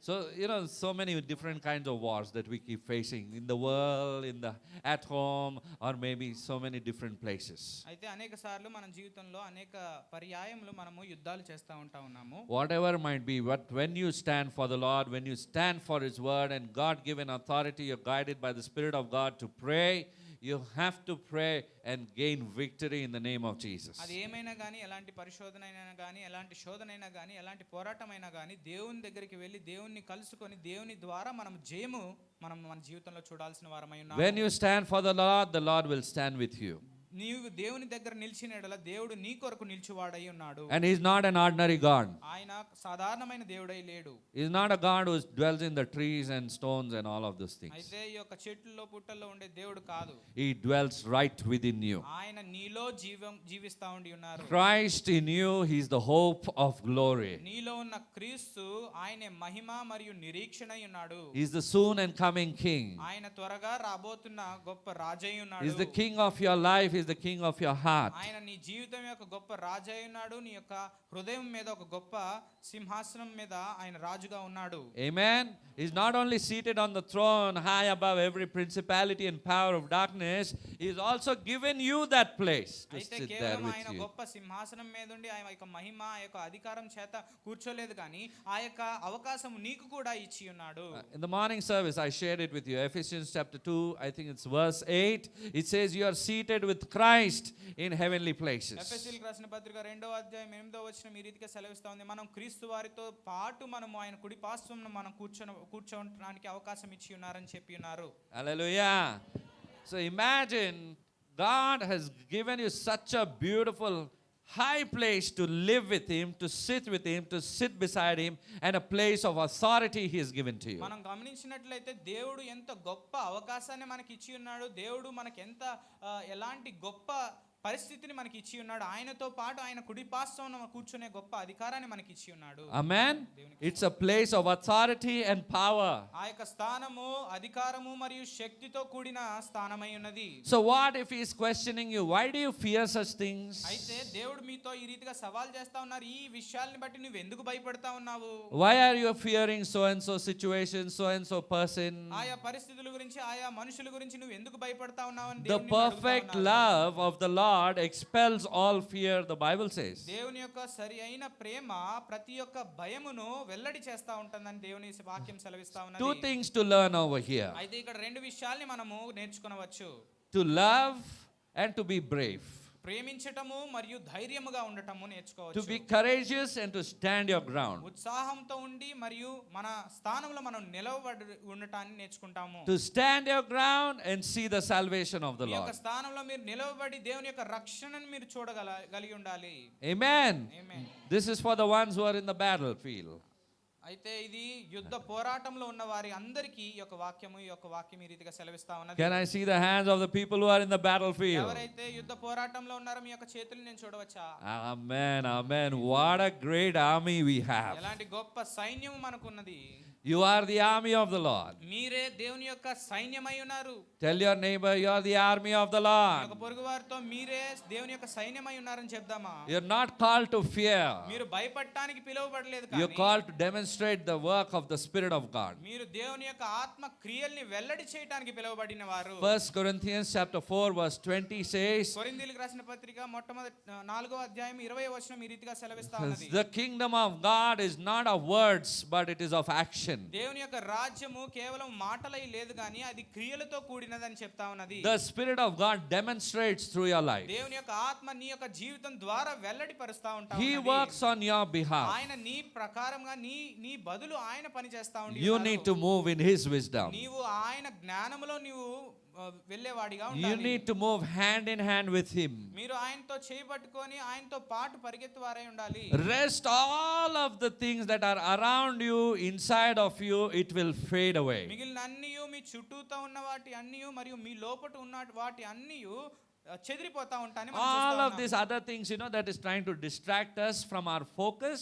So, you know, so many different kinds of wars that we keep facing in the world, at home, or maybe so many different places.
అయితే అనేక సార్లు మన జీవితంలో అనేక పర్యాయములు మనము యుద్ధాలు చేస్తూ ఉన్నాము.
Whatever might be, but when you stand for the Lord, when you stand for His word and God-given authority, you're guided by the Spirit of God to pray. You have to pray and gain victory in the name of Jesus.
అది ఏమైనా గానీ, ఎలాంటి పరిశోధన అయినా గానీ, ఎలాంటి శోధన అయినా గానీ, ఎలాంటి పోరాటం అయినా గానీ దేవుని దగ్గరికి వెళ్ళి దేవుని కలుసుకొని దేవుని ద్వారా మనం జయము మన జీవితంలో చూడాల్సిన వారమై ఉన్నాము.
When you stand for the Lord will stand with you.
నీవు దేవుని దగ్గర నిలిచిన ఎడల దేవుడు నీ కొరకు నిలిచివాడై ఉన్నాడు.
And He is not an ordinary God.
ఆయన సాధారణమైన దేవుడై లేడు.
He is not a God who dwells in the trees and stones and all of those things.
అయితే ఈ యొక్క చెట్లలో పుట్టల్లో ఉండే దేవుడు కాదు.
He dwells right within you.
ఆయన నీలో జీవిస్తా ఉండి ఉన్నారు.
Christ in you, He is the hope of glory.
నీలో ఉన్న క్రీస్తు ఆయనే మహిమ మరియు నిరీక్షణై ఉన్నాడు.
He is the soon and coming King.
ఆయన త్వరగా రాబోతున్న గొప్ప రాజై ఉన్నాడు.
He is the King of your life. He is the King of your heart.
ఆయన నీ జీవితం యొక్క గొప్ప రాజై ఉన్నాడు. నీ యొక్క హృదయం మీద ఒక గొప్ప సింహాసనం మీద ఆయన రాజుగా ఉన్నాడు.
Amen. He is not only seated on the throne high above every principality and power of darkness, He has also given you that place to
అయితే
sit there
కేవలం
with
ఆయన
you.
గొప్ప సింహాసనం మీద ఉండి ఆయన యొక్క మహిమ, ఆ యొక్క అధికారం చేత కూర్చోలేదు కానీ ఆ యొక్క అవకాశం నీకు కూడా ఇచ్చి ఉన్నాడు.
In the morning service, I shared it with you. Ephesians chapter 2, I think it's verse 8. It says, you are seated with Christ in heavenly places.
ఎఫెసీయులకు రాసిన పత్రిక 2వ అధ్యాయం 8వ వచనం ఈ రీతిగా సెలవిస్తా ఉంది. మనం క్రీస్తు వారితో పాటు మనము ఆయన కుడి పార్శ్వమున మనం కూర్చోవడానికి అవకాశం ఇచ్చి ఉన్నారని చెప్పి ఉన్నారు.
Hallelujah. So imagine God has given you such a beautiful high place to live with Him, to sit beside Him, and a place of authority He has given to you.
మనం గమనించినట్లయితే దేవుడు ఎంత గొప్ప అవకాశాన్ని మనకి ఇచ్చి ఉన్నాడు. దేవుడు మనకి ఎంత ఎలాంటి గొప్ప పరిస్థితిని మనకి ఇచ్చి ఉన్నాడు. ఆయనతో పాటు ఆయన కుడిపార్శ్వన కూర్చునే గొప్ప అధికారాన్ని మనకి ఇచ్చి ఉన్నాడు.
Amen. It's a place of authority and power.
ఆ యొక్క స్థానము అధికారము మరియు శక్తితో కూడిన స్థానమై ఉన్నది.
So what if he is questioning you? Why do you fear such things?
అయితే దేవుడు మీతో ఈ రీతిగా సవాల్ చేస్తా ఉన్నారు. ఈ విషయాల్ని బట్టి నువ్వు ఎందుకు భయపడతా ఉన్నావు?
Why are you fearing so and so situation, so and so person?
ఆయా పరిస్థితుల గురించి ఆయా మనుషుల గురించి నువ్వు ఎందుకు భయపడతా ఉన్నావు అని
The
దేవుడు నిన్ను అడుగుతా
perfect
ఉన్నాడు.
love of the Lord expels all fear, the Bible says.
దేవుని యొక్క సరి అయిన ప్రేమ ప్రతి ఒక్క భయమును వెల్లడి చేస్తా ఉంటుందని దేవుని వాక్యం సెలవిస్తా ఉన్నది.
Two things to learn over here:
అయితే ఇక్కడ రెండు విషయాల్ని మనము నేర్చుకొనవచ్చు.
to love and to be brave,
ప్రేమించటము మరియు ధైర్యముగా ఉండటము
to
నేర్చుకోవచ్చు.
be courageous and to stand your ground,
ఉత్సాహంతో ఉండి మరియు మన స్థానంలో మనం నిలవబడి ఉండటాన్ని నేర్చుకుంటాము.
to stand your ground and see the salvation of the
మీ యొక్క
Lord.
స్థానంలో మీరు నిలవబడి దేవుని యొక్క రక్షణను మీరు చూడగలిగి ఉండాలి.
Amen.
Amen.
This is for the ones who are in the battlefield.
అయితే ఇది యుద్ధ పోరాటంలో ఉన్న వారి అందరికీ ఈ యొక్క వాక్యం ఈ రీతిగా సెలవిస్తా ఉన్నది.
Can I see the hands of the people who are in the battlefield?
ఎవరైతే యుద్ధ పోరాటంలో ఉన్నారో మీ యొక్క చేతులు నేను చూడవచ్చా?
Amen. Amen. What a great army we have.
ఎలాంటి గొప్ప సైన్యం మనకున్నది.
You are the army of the Lord.
మీరే దేవుని యొక్క సైన్యమై ఉన్నారు.
Tell your neighbor you are the army of the
me
Lord.
యొక్క పొరుగు వారితో మీరే దేవుని యొక్క సైన్యమై ఉన్నారని చెప్దామా?
You're not called to fear.
మీరు భయపడటానికి పిలువబడలేదు
You're
కానీ
called to demonstrate the work of the Spirit of God.
మీరు దేవుని యొక్క ఆత్మ క్రియల్ని వెల్లడి చేయడానికి పిలువబడిన వారు.
1 Corinthians chapter 4 verse 20 says,
కొరింథీయులకు రాసిన పత్రిక మొట్టమొదటి 4వ అధ్యాయం 20వ వచనం ఈ రీతిగా సెలవిస్తా ఉన్నది.
the kingdom of God is not of words but it is of action.
దేవుని యొక్క రాజ్యము కేవలం మాటలై లేదు గాని అది క్రియలతో కూడినదని చెప్తా ఉన్నది.
The Spirit of God demonstrates through your life.
దేవుని యొక్క ఆత్మ నీ యొక్క జీవితం ద్వారా వెల్లడిపరుస్తా ఉంటా
He
ఉన్నది.
works on your behalf.
ఆయన నీ ప్రకారంగా నీ బదులు ఆయన పని చేస్తా ఉండి
You need to move in His wisdom.
నీవు ఆయన జ్ఞానములో నీవు వెళ్ళేవాడిగా
You
ఉండాలి.
need to move hand in hand with Him.
మీరు ఆయనతో చేయబట్టుకొని ఆయనతో పాటు పరిగెత్తువారై ఉండాలి.
Rest all of the things that are around you, inside of you, it will fade away.
మిగిలిన అన్నియు మీ చుట్టూతో ఉన్న వాటి అన్నియు మరియు మీ లోపట ఉన్న వాటి అన్నియు చెదిరిపోతా ఉంటాయని మనం చూస్తా
All of
ఉన్నాం.
these other things, that is trying to distract us from our focus,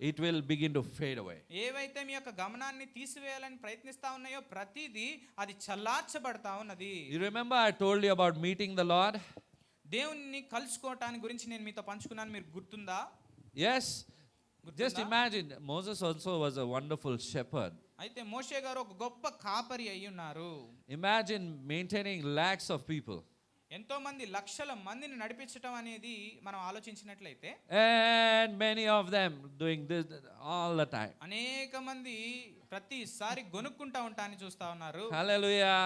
it will begin to fade away.
ఏవైతే మీ యొక్క గమనాన్ని తీసివేయాలని ప్రయత్నిస్తా ఉన్నాయో ప్రతిదీ అది చల్లార్చబడతా ఉన్నది.
You remember I told you about meeting the Lord?
దేవుణ్ణి కలుసుకోవటానికి గురించి నేను మీతో పంచుకున్నాను, మీరు గుర్తుందా?
Yes. Just imagine, Moses also was a wonderful shepherd.
అయితే మోషే గారు ఒక గొప్ప కాపరి అయి ఉన్నారు.
Imagine maintaining lakhs of people.
ఎంతో మంది లక్షల మందిని నడిపించడం అనేది మనం ఆలోచించినట్లయితే
And many of them doing this all the time.
అనేక మంది ప్రతిసారి గొనుక్కుంటా ఉంటారని చూస్తా ఉన్నారు.
Hallelujah.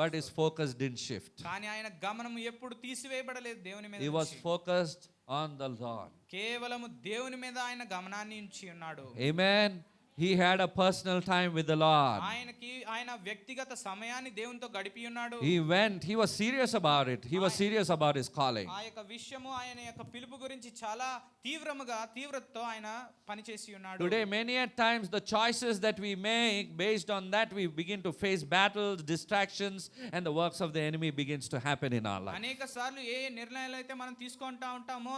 But his focus didn't shift.
కానీ ఆయన గమనం ఎప్పుడు తీసివేయబడలేదు దేవుని మీద
He was
నుంచి.
focused on the Lord.
కేవలము దేవుని మీద ఆయన గమనాన్ని ఉంచి ఉన్నాడు.
Amen. He had a personal time with the Lord.
ఆయన వ్యక్తిగత సమయాన్ని దేవునితో గడిపి ఉన్నాడు.
He went, he was serious about it. He was serious about his calling.
ఆ యొక్క విషయము ఆయన యొక్క పిలుపు గురించి చాలా తీవ్రతతో ఆయన పనిచేసి ఉన్నాడు.
Today, many a times the choices that we make, based on that we begin to face battles, distractions, and the works of the enemy begins to happen in our life.
అనేక సార్లు ఏ నిర్ణయాలు అయితే మనం తీసుకుంటా ఉంటామో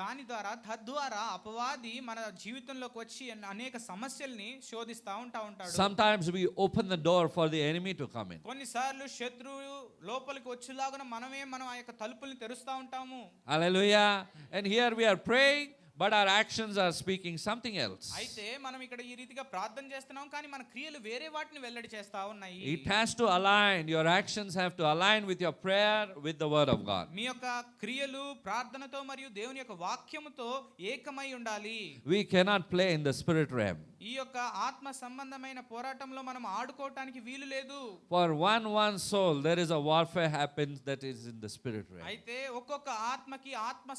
దాని ద్వారా తద్వారా అపవాది మన జీవితంలోకి వచ్చి అనేక సమస్యల్ని శోధిస్తా ఉంటాడు.
Sometimes we open the door for the enemy to come in.
కొన్నిసార్లు శత్రువు లోపలికి వచ్చేలాగా మనం ఆ యొక్క తలుపుల్ని తెరుస్తూ ఉంటాము.
Hallelujah. And here we are praying, but our actions are speaking something else.
అయితే మనం ఇక్కడ ఈ రీతిగా ప్రార్థన చేస్తున్నాం కానీ మన క్రియలు వేరే వాటిని వెల్లడి చేస్తా ఉన్నాయి.
It has to align. Your actions have to align with your prayer, with the word of God.
మీ యొక్క క్రియలు ప్రార్థనతో మరియు దేవుని యొక్క వాక్యముతో ఏకమై ఉండాలి.
We cannot play in the spirit realm.
ఈ యొక్క ఆత్మ సంబంధమైన పోరాటంలో మనం ఆడుకోవటానికి వీలు లేదు.
For one soul, there is a warfare happens that is in the spirit realm.
అయితే ఒక్కొక్క ఆత్మకి ఆత్మ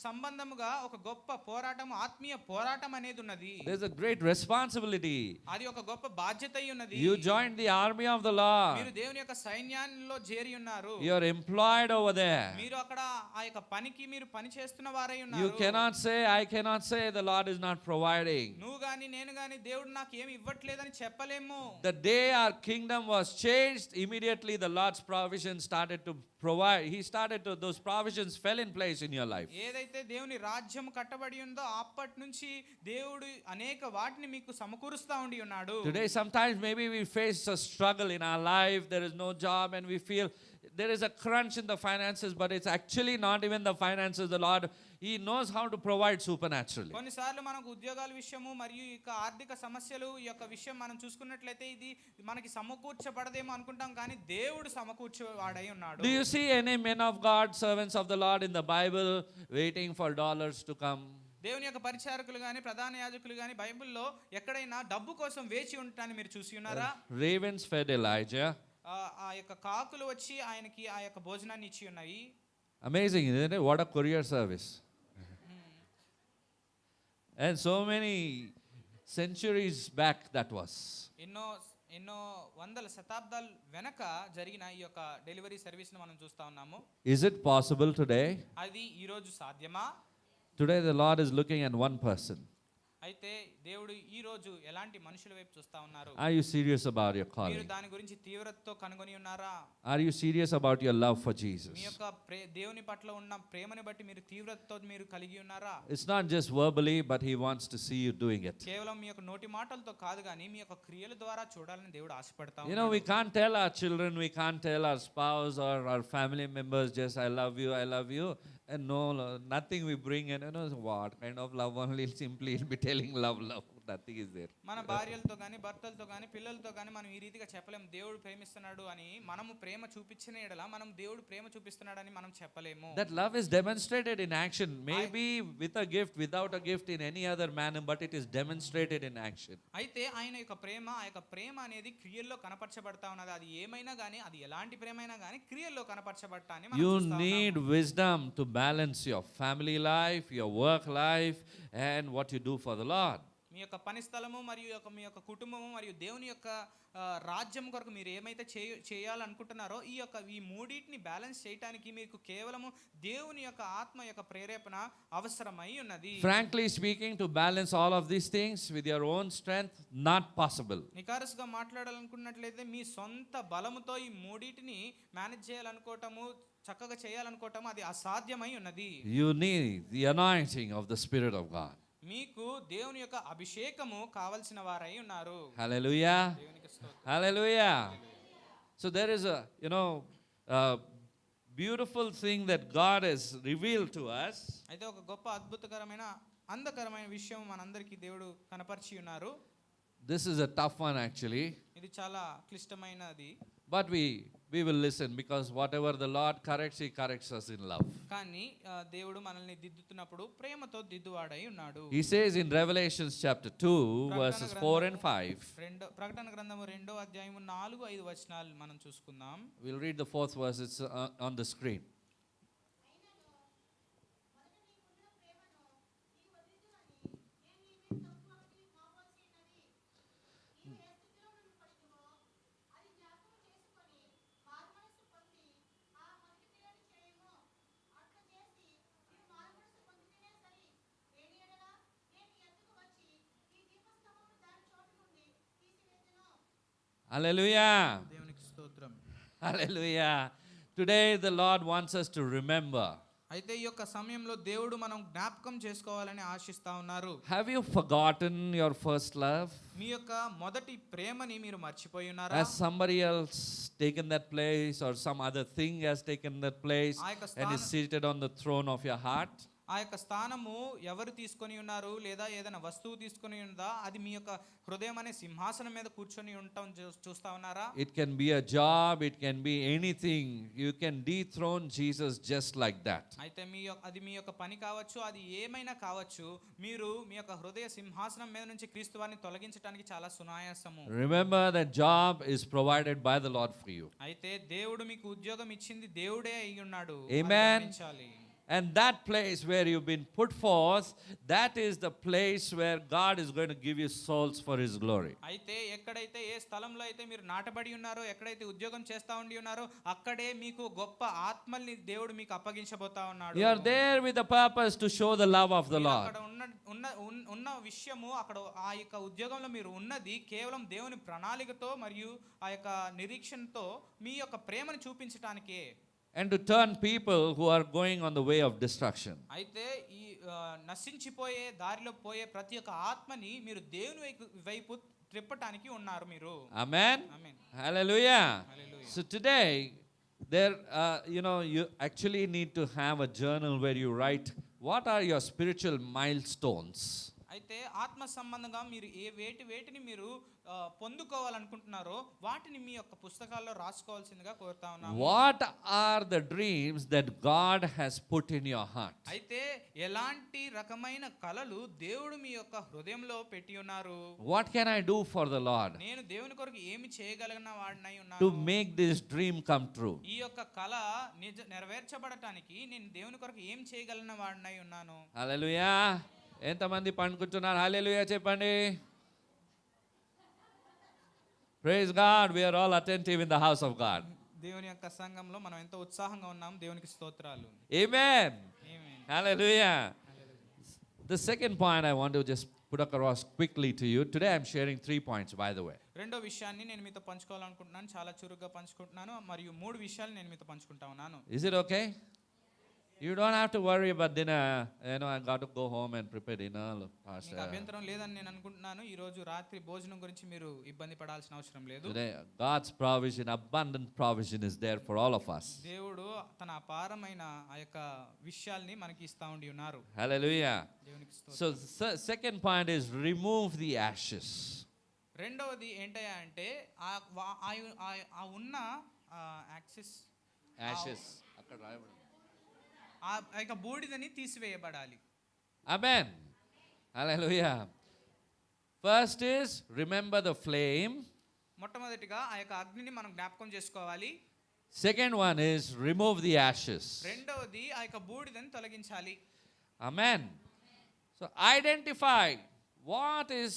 సంబంధముగా ఒక గొప్ప పోరాటం, ఆత్మీయ పోరాటం అనేది ఉన్నది.
There's a great responsibility.
అది ఒక గొప్ప బాధ్యత అయి ఉన్నది.
You joined the army of the Lord.
మీరు దేవుని యొక్క సైన్యాల్లో చేరి ఉన్నారు.
You're employed over there.
మీరు అక్కడ ఆ యొక్క పనికి మీరు పని చేస్తున్న వారై ఉన్నారు.
You I cannot say the Lord is not providing.
నువ్వు గాని నేను గాని దేవుడు నాకు ఏమి ఇవ్వట్లేదని చెప్పలేము.
The day our kingdom was changed, immediately the Lord's provision started to he started to, those provisions fell in place in your life.
ఏదైతే దేవుని రాజ్యం కట్టబడి ఉందో అప్పటి నుంచి దేవుడు అనేక వాటిని మీకు సమకూరుస్తా ఉండి ఉన్నాడు.
Today, sometimes maybe we face a struggle in our life. There is no job, and we feel there is a crunch in the finances, but it's actually not even the finances. The Lord, He knows how to provide supernaturally.
కొన్నిసార్లు మనకు ఉద్యోగాల విషయము మరియు ఇక ఆర్థిక సమస్యలు ఈ యొక్క విషయం మనం చూసుకున్నట్లయితే ఇది మనకి సమకూర్చబడదేమో అనుకుంటాం, కానీ దేవుడు సమకూర్చేవాడై ఉన్నాడు.
Do you see any men of God, servants of the Lord in the Bible, waiting for dollars to come?
దేవుని యొక్క పరిచారకులు గాని ప్రధాన యాజకులు గాని బైబిల్లో ఎక్కడైనా డబ్బు కోసం వేచి ఉండటాన్ని మీరు చూసి ఉన్నారా?
Ravens fed Elijah.
ఆ యొక్క కాకులు వచ్చి ఆయనకి ఆ యొక్క భోజనాన్ని ఇచ్చి ఉన్నాయి.
Amazing, isn't it? What a courier service. And so many centuries back that was.
ఎన్నో వందల శతాబ్దాల వెనక జరిగిన ఈ యొక్క డెలివరీ సర్వీస్ ని మనం చూస్తా ఉన్నాము.
Is it possible today?
అది ఈ రోజు సాధ్యమా?
Today the Lord is looking at one person.
అయితే దేవుడు ఈ రోజు ఎలాంటి మనుషుల వైపు చూస్తా ఉన్నారు?
Are you serious about your
మీరు
calling?
దాని గురించి తీవ్రతతో కనుగొని ఉన్నారా?
Are you serious about your love for Jesus?
మీ యొక్క దేవుని పట్ల ఉన్న ప్రేమని బట్టి మీరు తీవ్రతతో మీరు కలిగి ఉన్నారా?
It's not just verbally, but He wants to see you doing it.
కేవలం మీ యొక్క నోటి మాటలతో కాదు కానీ మీ యొక్క క్రియల ద్వారా చూడాలని దేవుడు ఆశపడతా ఉన్నాడు.
You know, we can't tell our children, we can't tell our spouse or our family members just I love you, and no, nothing we bring, and you know what kind of love? Only simply he'll be telling love, nothing is there.
మన భార్యలతో కానీ భర్తలతో కానీ పిల్లలతో కానీ మనం ఈ రీతిగా చెప్పలేము దేవుడు ప్రేమిస్తున్నాడు అని. మనము ప్రేమ చూపించిన ఎడల మనం దేవుడు ప్రేమ చూపిస్తున్నాడని మనం చెప్పలేము.
That love is demonstrated in action, maybe with a gift, without a gift, in any other manner, but it is demonstrated in action.
అయితే ఆయన యొక్క ప్రేమ ఆ యొక్క ప్రేమ అనేది క్రియల్లో కనపరచబడతా ఉన్నది. అది ఏమైనా కానీ అది ఎలాంటి ప్రేమ అయినా కానీ క్రియల్లో కనపరచబడటాన్ని మనం
You
చూస్తా ఉన్నాము.
need wisdom to balance your family life, your work life, and what you do for the Lord.
మీ యొక్క పని స్థలము మరియు మీ యొక్క కుటుంబము మరియు దేవుని యొక్క రాజ్యం కొరకు మీరు ఏమైతే చేయాలనుకుంటున్నారో ఈ మూడింటిని బ్యాలెన్స్ చేయడానికి మీకు కేవలము దేవుని యొక్క ఆత్మ యొక్క ప్రేరేపణ అవసరమై ఉన్నది.
Frankly speaking, to balance all of these things with your own strength, not possible.
నికారస్గా మాట్లాడాలనుకున్నట్లయితే మీ సొంత బలముతో ఈ మూడింటిని మేనేజ్ చేయాలనుకోవటము చక్కగా చేయాలనుకోవటము అది అసాధ్యమై ఉన్నది.
You need the anointing of the Spirit of God.
మీకు దేవుని యొక్క అభిషేకము కావాల్సిన వారై ఉన్నారు.
Hallelujah.
దేవునికి స్తోత్రం.
Hallelujah. So there is a, beautiful thing that God has revealed to us.
అయితే ఒక గొప్ప అద్భుతకరమైన అందకరమైన విషయం మనందరికీ దేవుడు కనపరిచి ఉన్నారు.
This is a tough one actually.
ఇది చాలా క్లిష్టమైనది.
But we will listen, because whatever the Lord corrects, He corrects us in love.
కానీ దేవుడు మనల్ని దిద్దుతున్నప్పుడు ప్రేమతో దిద్దువాడై ఉన్నాడు.
He says in Revelation chapter 2 verses 4 and 5.
ప్రకటన గ్రంథము 2వ అధ్యాయము 4-5 వచనాలు మనం చూసుకుందాం.
We'll read the 4th verse. It's on the screen. Hallelujah.
దేవునికి స్తోత్రం.
Hallelujah. Today the Lord wants us to remember.
అయితే ఈ యొక్క సమయంలో దేవుడు మనం జ్ఞాపకం చేసుకోవాలని ఆశిస్తా ఉన్నారు.
Have you forgotten your first love?
మీ యొక్క మొదటి ప్రేమని మీరు మర్చిపోయి ఉన్నారా?
Has somebody else taken that place, or some other thing has taken that place and is seated on the throne of your heart?
ఆ యొక్క స్థానము ఎవరు తీసుకొని ఉన్నారు, లేదా ఏదైనా వస్తువు తీసుకొని ఉందా, అది మీ యొక్క హృదయం అనే సింహాసనం మీద కూర్చొని ఉండటం చూస్తా ఉన్నారా?
It can be a job, it can be anything. You can dethrone Jesus just like that.
అయితే అది మీ యొక్క పని కావచ్చు, అది ఏమైనా కావచ్చు, మీరు మీ యొక్క హృదయ సింహాసనం మీద నుంచి క్రీస్తువాన్ని తొలగించడానికి చాలా సునాయాసము.
Remember that job is provided by the Lord for you.
అయితే దేవుడు మీకు ఉద్యోగం ఇచ్చింది దేవుడే అయి ఉన్నాడు.
Amen. And that place where you've been put forth, that is the place where God is going to give you souls for His glory.
అయితే ఎక్కడైతే ఏ స్థలంలో అయితే మీరు నాటబడి ఉన్నారో, ఎక్కడైతే ఉద్యోగం చేస్తా ఉండి ఉన్నారో, అక్కడే మీకు గొప్ప ఆత్మల్ని దేవుడు మీకు అప్పగించబోతా ఉన్నాడు.
You are there with the purpose to show the love of the Lord.
అక్కడ ఉన్న విషయము, అక్కడ ఆ యొక్క ఉద్యోగంలో మీరు ఉన్నది కేవలం దేవుని ప్రణాళికతో మరియు ఆ యొక్క నిరీక్షణతో మీ యొక్క ప్రేమను చూపించడానికే.
and to turn people who are going on the way of destruction.
అయితే ఈ నశించిపోయే దారిలో పోయే ప్రతి ఒక్క ఆత్మని మీరు దేవుని వైపు త్రిప్పటానికి ఉన్నారు మీరు.
Amen.
Amen.
Hallelujah.
Hallelujah.
So today, there, you actually need to have a journal where you write what are your spiritual milestones.
అయితే ఆత్మ సంబంధంగా మీరు వేటిని మీరు పొందుకోవాలనుకుంటున్నారో వాటిని మీ యొక్క పుస్తకాల్లో రాసుకోవాల్సిందిగా కోరుతా ఉన్నాను.
What are the dreams that God has put in your heart?
అయితే ఎలాంటి రకమైన కలలు దేవుడు మీ యొక్క హృదయంలో పెట్టి ఉన్నారు?
What can I do for the Lord
నేను దేవుని కొరకు ఏమి చేయగలిగిన వాడినై
to
ఉన్నాను?
make this dream come true?
ఈ యొక్క కళ నెరవేర్చబడటానికి నేను దేవుని కొరకు ఏం చేయగలిగిన వాడినై ఉన్నాను?
Hallelujah. ఎంతమంది పండుకుంటున్నారు? హల్లెలూయా చెప్పండి. Praise God. We are all attentive in the house of God.
దేవుని యొక్క సంఘంలో మనం ఎంతో ఉత్సాహంగా ఉన్నాం. దేవునికి స్తోత్రాలు.
Amen.
Amen.
Hallelujah. The second point I want to just put across quickly to you. Today I'm sharing 3 points, by the way.
రెండో విషయాన్ని నేను మీతో పంచుకోవాలనుకుంటున్నాను. చాలా చురుగ్గా పంచుకుంటున్నాను మరియు 3 విషయాలు నేను మీతో పంచుకుంటా ఉన్నాను.
Is it okay? You don't have to worry about dinner. I got to go home and prepare dinner.
మీకు
Pastor.
అభ్యంతరం లేదని నేను అనుకుంటున్నాను. ఈ రోజు రాత్రి భోజనం గురించి మీరు ఇబ్బంది పడాల్సిన అవసరం లేదు.
Today, God's provision, abundant provision is there for all of us.
దేవుడు తన అపారమైన ఆ యొక్క విషయాల్ని మనకి ఇస్తా ఉండి ఉన్నారు.
Hallelujah.
దేవునికి స్తోత్రం.
So, second point is remove the ashes.
రెండవది ఏంటయ్యా అంటే ఆ ఉన్న యాక్సెస్
Ashes. అక్కడ రాయబడింది.
ఆ యొక్క బూడిదని తీసివేయబడాలి.
Amen. Hallelujah. First is remember the flame.
మొట్టమొదటిగా ఆ యొక్క అగ్నిని మనం జ్ఞాపకం చేసుకోవాలి.
Second one is remove the ashes.
రెండవది ఆ యొక్క బూడిదని తొలగించాలి.
Amen. So identify what is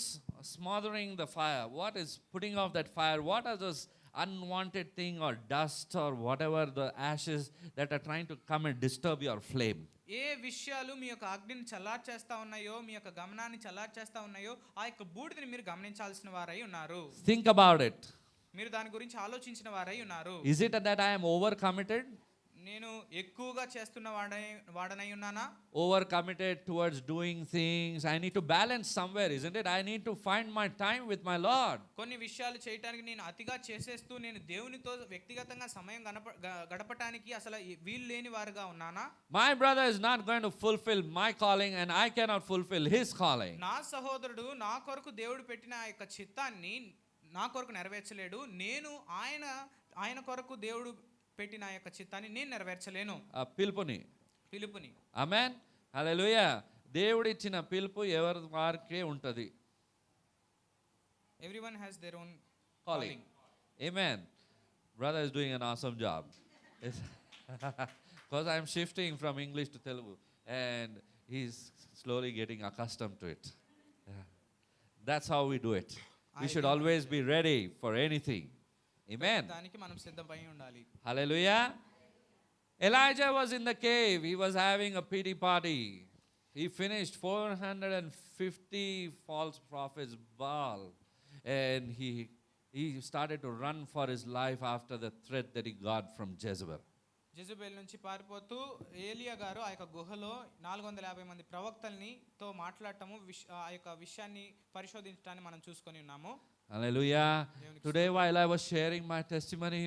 smothering the fire, what is putting off that fire, what are those unwanted thing or dust or whatever the ashes that are trying to come and disturb your flame.
ఏ విషయాలు మీ యొక్క అగ్నిని చల్లార్చేస్తా ఉన్నాయో, మీ యొక్క గమనాన్ని చల్లార్చేస్తా ఉన్నాయో ఆ యొక్క బూడిదని మీరు గమనించాల్సిన వారై ఉన్నారు.
Think about it.
మీరు దాని గురించి ఆలోచించిన వారై ఉన్నారు.
Is it that I am overcommitted?
నేను ఎక్కువగా చేస్తున్న వాడనై ఉన్నానా?
Overcommitted towards doing things. I need to balance somewhere, isn't it? I need to find my time with my Lord.
కొన్ని విషయాలు చేయడానికి నేను అతిగా చేసేస్తూ నేను దేవునితో వ్యక్తిగతంగా సమయం గడపటానికి అసలు వీలు లేని వారుగా ఉన్నానా?
My brother is not going to fulfill my calling and I cannot fulfill his calling.
నా సహోదరుడు నా కొరకు దేవుడు పెట్టిన ఆ యొక్క చిత్తాన్ని నా కొరకు నెరవేర్చలేడు. నేను ఆయన కొరకు దేవుడు పెట్టిన ఆ యొక్క చిత్తాన్ని నేను నెరవేర్చలేను.
పిలుపుని. Amen. Hallelujah. దేవుడు ఇచ్చిన పిలుపు ఎవరి వారికే ఉంటది.
Everyone has their own
calling. Amen. Brother is doing an awesome job. Because I'm shifting from English to Telugu and he's slowly getting accustomed to it. That's how we do it. We should always be ready for anything. Amen.
దానికి మనం సిద్ధమై ఉండాలి.
Hallelujah. Elijah was in the cave. He was having a pity party. He finished 450 false prophets Baal. And he started to run for his life after the threat that he got from Jezebel.
Jezebel నుంచి పారిపోతూ ఏలియా గారు ఆ యొక్క గుహలో 450 మంది ప్రవక్తలతో మాట్లాడటము ఆ యొక్క విషయాన్ని పరిశోధించడాన్ని మనం చూసుకొని ఉన్నాము.
Hallelujah. Today while I was sharing my testimony,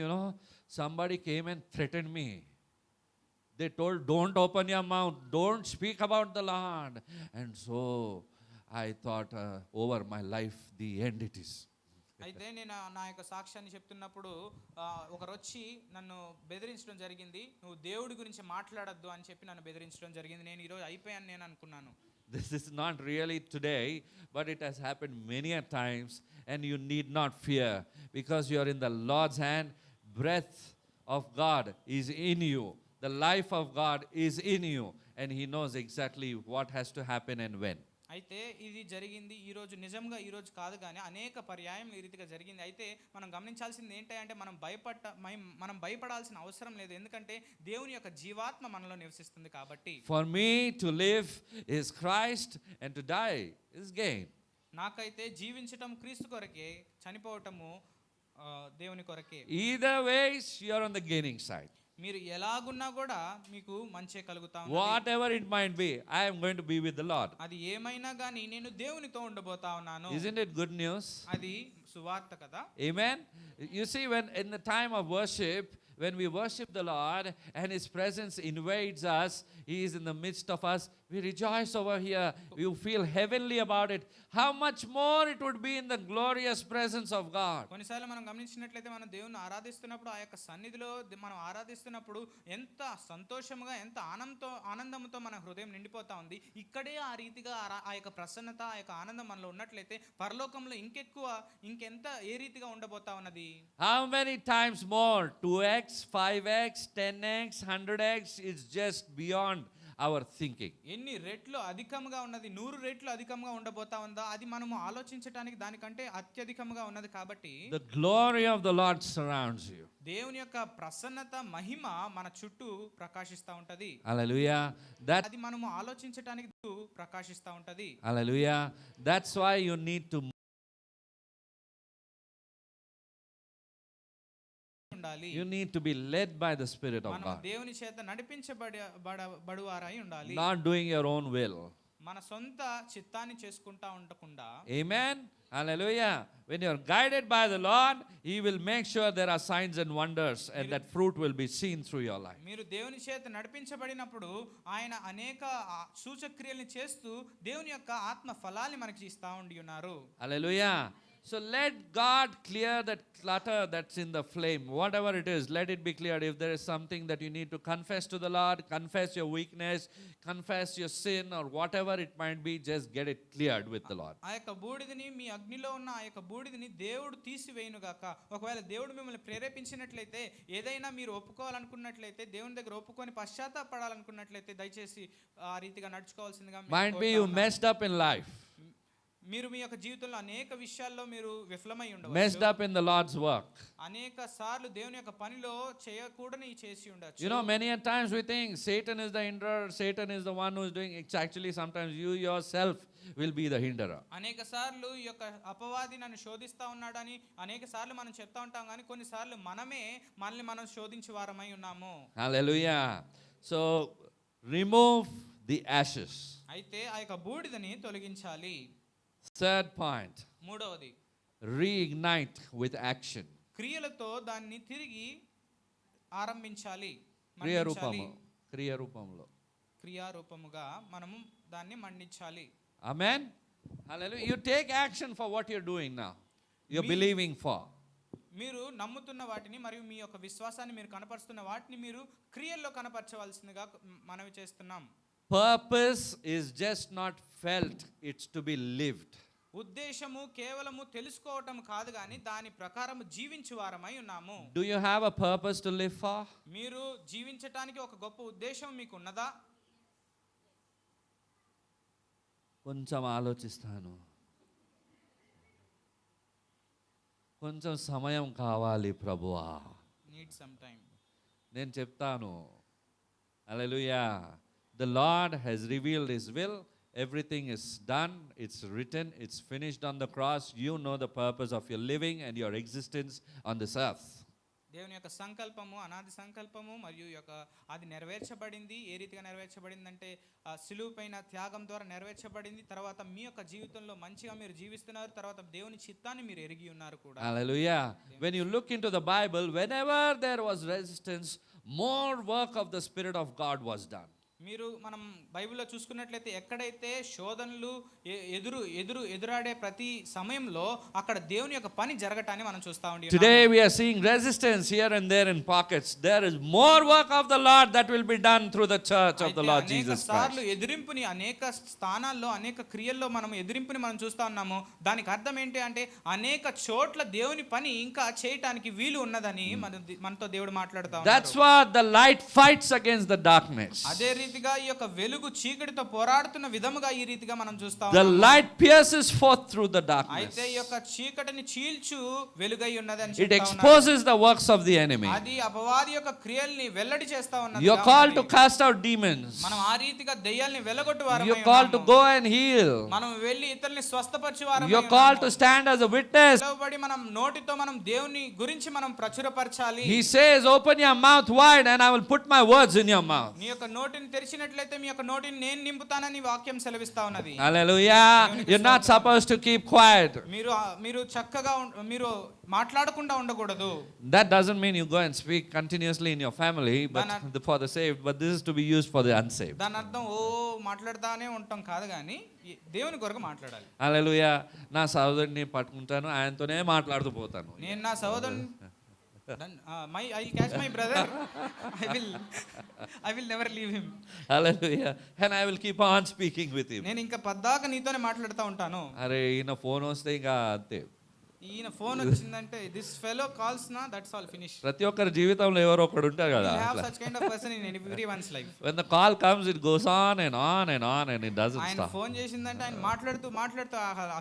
somebody came and threatened me. They told, don't open your mouth, don't speak about the Lord. And so I thought, over my life, the end it is.
అయితే నేను నా యొక్క సాక్ష్యాన్ని చెప్తున్నప్పుడు ఒకరు వచ్చి నన్ను బెదిరించడం జరిగింది. నువ్వు దేవుడి గురించి మాట్లాడొద్దు అని చెప్పి నన్ను బెదిరించడం జరిగింది. నేను ఈరోజు అయిపోయాను నేను అనుకున్నాను.
This is not really today, but it has happened many a times, and you need not fear because you are in the Lord's hand. Breath of God is in you. The life of God is in you, and He knows exactly what has to happen and when.
అయితే ఇది జరిగింది ఈరోజు నిజంగా ఈరోజు కాదు కానీ అనేక పర్యాయం ఈ రీతిగా జరిగింది. అయితే మనం గమనించాల్సింది ఏంటంటే మనం భయపడాల్సిన అవసరం లేదు. ఎందుకంటే దేవుని యొక్క జీవాత్మ మనలో నివసిస్తుంది కాబట్టి.
For me to live is Christ and to die is gain.
నాకైతే జీవించటం క్రీస్తు కొరకే, చనిపోవటము దేవుని కొరకే.
Either ways you are on the gaining side.
మీరు ఎలాగున్నా కూడా మీకు మంచే కలుగుతా ఉన్నది.
Whatever it might be, I am going to be with the Lord.
అది ఏమైనా గానీ నేను దేవునితో ఉండబోతా ఉన్నాను.
Isn't it good news?
అది సువార్త కదా.
Amen. You see, when in the time of worship, when we worship the Lord and His presence invades us, He is in the midst of us, we rejoice over here. You feel heavenly about it. How much more it would be in the glorious presence of God.
కొన్నిసార్లు మనం గమనించినట్లయితే మనం దేవుని ఆరాధిస్తున్నప్పుడు ఆ యొక్క సన్నిధిలో మనం ఆరాధిస్తున్నప్పుడు ఎంత సంతోషముగా ఎంత ఆనందంతో మన హృదయం నిండిపోతా ఉంది. ఇక్కడే ఆ రీతిగా ఆ యొక్క ప్రసన్నత ఆ యొక్క ఆనందం మనలో ఉన్నట్లయితే పరలోకంలో ఇంకెంత ఏ రీతిగా ఉండబోతా ఉన్నది.
How many times more? 2x, 5x, 10x, 100x is just beyond our thinking.
ఎన్ని రెట్లు అధికంగా ఉన్నది, 100 రెట్లు అధికంగా ఉండబోతా ఉందా, అది మనము ఆలోచించడానికి దానికంటే అత్యధికంగా ఉన్నది. కాబట్టి
The glory of the Lord surrounds you.
దేవుని యొక్క ప్రసన్నత మహిమ మన చుట్టూ ప్రకాశిస్తూ ఉంటది.
Hallelujah.
అది మనము ఆలోచించడానికి ప్రకాశిస్తూ ఉంటది.
Hallelujah. That's why you need to
ఉండాలి.
You need to be led by the Spirit of
మనం
God.
దేవుని చేత నడిపించబడువారై ఉండాలి.
Not doing your own will.
మన సొంత చిత్తాన్ని చేసుకుంటా ఉండకుండా.
Amen. Hallelujah. When you are guided by the Lord, He will make sure there are signs and wonders and that fruit will be seen through your life.
మీరు దేవుని చేత నడిపించబడినప్పుడు ఆయన అనేక సూచక్రియల్ని చేస్తూ దేవుని యొక్క ఆత్మ ఫలాన్ని మనకి ఇస్తా ఉండి ఉన్నారు.
Hallelujah. So let God clear that clutter that's in the flame. Whatever it is, let it be cleared. If there is something that you need to confess to the Lord, confess your weakness, confess your sin or whatever it might be, just get it cleared with the Lord.
ఆ యొక్క బూడిదని మీ అగ్నిలో ఉన్న ఆ యొక్క బూడిదని దేవుడు తీసివేయును గాక. ఒకవేళ దేవుడు మిమ్మల్ని ప్రేరేపించినట్లయితే ఏదైనా మీరు ఒప్పుకోవాలనుకున్నట్లయితే దేవుని దగ్గర ఒప్పుకొని పశ్చాత్తాపడాలనుకున్నట్లయితే దయచేసి ఆ రీతిగా నడుచుకోవాల్సిందిగా
Might be you messed up in life.
మీరు మీ యొక్క జీవితంలో అనేక విషయాల్లో మీరు విఫలమై
Messed
ఉండవచ్చు.
up in the Lord's work.
అనేక సార్లు దేవుని యొక్క పనిలో చేయకూడని చేసి ఉండొచ్చు.
You know, many a times we think Satan is the hinderer, Satan is the one who is doing. It's actually sometimes you yourself will be the hinderer.
అనేక సార్లు ఈ యొక్క అపవాది నన్ను శోధిస్తా ఉన్నాడని అనేక సార్లు మనం చెప్తా ఉంటాం, కానీ కొన్నిసార్లు మనల్ని మనం శోధించే వారమై ఉన్నాము.
Hallelujah. So remove the ashes.
అయితే ఆ యొక్క బూడిదని తొలగించాలి.
Third point,
మూడవది
reignite with action.
క్రియలతో దాన్ని తిరిగి ఆరంభించాలి.
క్రియారూపంలో
క్రియారూపముగా మనము దాన్ని మండించాలి.
Amen. Hallelujah. You take action for what you're doing now. You're believing for.
మీరు నమ్ముతున్న వాటిని మరియు మీ యొక్క విశ్వాసాన్ని మీరు కనపరుస్తున్న వాటిని మీరు క్రియల్లో కనపరచవలసిందిగా మనవి చేస్తున్నాం.
Purpose is just not felt, it's to be lived.
ఉద్దేశము కేవలము తెలుసుకోవటం కాదు, కానీ దాని ప్రకారం జీవించు వారమై ఉన్నాము.
Do you have a purpose to live for?
మీరు జీవించటానికి ఒక గొప్ప ఉద్దేశం మీకు ఉన్నదా?
కొంచెం ఆలోచిస్తాను, కొంచెం సమయం కావాలి ప్రభువా.
Need some time.
నేను చెప్తాను. Hallelujah. The Lord has revealed His will. Everything is done. It's written. It's finished on the cross. You know the purpose of your living and your existence on this earth.
దేవుని యొక్క సంకల్పము అనాది సంకల్పము మరియు అది నెరవేర్చబడింది. ఏ రీతిగా నెరవేర్చబడిందంటే సిలువ పైన త్యాగం ద్వారా నెరవేర్చబడింది. తర్వాత మీ యొక్క జీవితంలో మంచిగా మీరు జీవిస్తున్నారు. తర్వాత దేవుని చిత్తాన్ని మీరు ఎరిగి ఉన్నారు కూడా.
Hallelujah. When you look into the Bible, whenever there was resistance, more work of the Spirit of God was done.
మీరు మనం బైబిల్లో చూసుకున్నట్లయితే ఎక్కడైతే శోధనలు ఎదురాడే ప్రతి సమయంలో అక్కడ దేవుని యొక్క పని జరగటాన్ని మనం చూస్తా ఉన్నాం.
Today we are seeing resistance here and there in pockets. There is more work of the Lord that will be done through the church of the Lord Jesus Christ.
ఎదిరింపుని అనేక స్థానాల్లో అనేక క్రియల్లో మనం ఎదిరింపుని మనం చూస్తా ఉన్నాము. దానికి అర్థం ఏంటి అంటే అనేక చోట్ల దేవుని పని ఇంకా చేయటానికి వీలు ఉన్నదని మనతో దేవుడు మాట్లాడుతా ఉన్నాడు.
That's why the light fights against the darkness.
అదే రీతిగా రీతిగా ఈ యొక్క వెలుగు చీకటితో పోరాడుతున్న విధముగా ఈ రీతిగా మనం చూస్తా
The
ఉన్నాము.
light pierces forth through the darkness.
అయితే ఈ యొక్క చీకటిని చీల్చు వెలుగై ఉన్నది అని
It
చెప్తా ఉన్నారు.
exposes the works of the enemy.
అది అపవాది యొక్క క్రియల్ని వెల్లడి చేస్తా ఉన్నది.
You're called to cast out demons.
మనం ఆ రీతిగా దెయ్యాల్ని వెల్లగొట్టు వారమై
You're called to
ఉన్నాము.
go and heal.
మనం వెళ్ళి ఇతరుల్ని స్వస్థపరిచే వారమై
You're called to
ఉన్నాము.
stand as a witness.
పిలువబడి మనం నోటితో మనం దేవుని గురించి మనం ప్రచురపరచాలి.
He says, open your mouth wide and I will put my words in your mouth.
నీ యొక్క నోటిని తెరిచినట్లయితే మీ యొక్క నోటిని నేను నింపుతానని వాక్యం సెలవిస్తా ఉన్నది.
Hallelujah. You're not supposed to keep quiet.
మీరు చక్కగా మీరు మాట్లాడకుండా ఉండకూడదు.
That doesn't mean you go and speak continuously in your family, but for the saved. But this is to be used for the unsaved.
దాని అర్థం మాట్లాడుతానే ఉంటాం కాదు కానీ దేవుని కొరకు మాట్లాడాలి.
Hallelujah. నా సహోదరుడిని పట్టుకుంటాను, ఆయనతోనే మాట్లాడుతూ పోతాను.
నేను నా సహోదరుని I will catch my brother. I will never leave him.
Hallelujah. And I will keep on speaking with him.
నేను ఇంకా పద్దాక నీతోనే మాట్లాడుతూ ఉంటాను.
అరే ఈయన ఫోన్ వస్తే ఇంకా అంతే.
ఈయన ఫోన్ వచ్చిందంటే this fellow calls na, that's all finish.
ప్రతి ఒక్కరి జీవితంలో ఎవరో ఒకడు ఉంటారు కదా.
We have such kind of person in everyone's life.
When the call comes, it goes on and on and on and it doesn't
ఆయన
stop.
Phone చేసిందంటే ఆయన మాట్లాడుతూ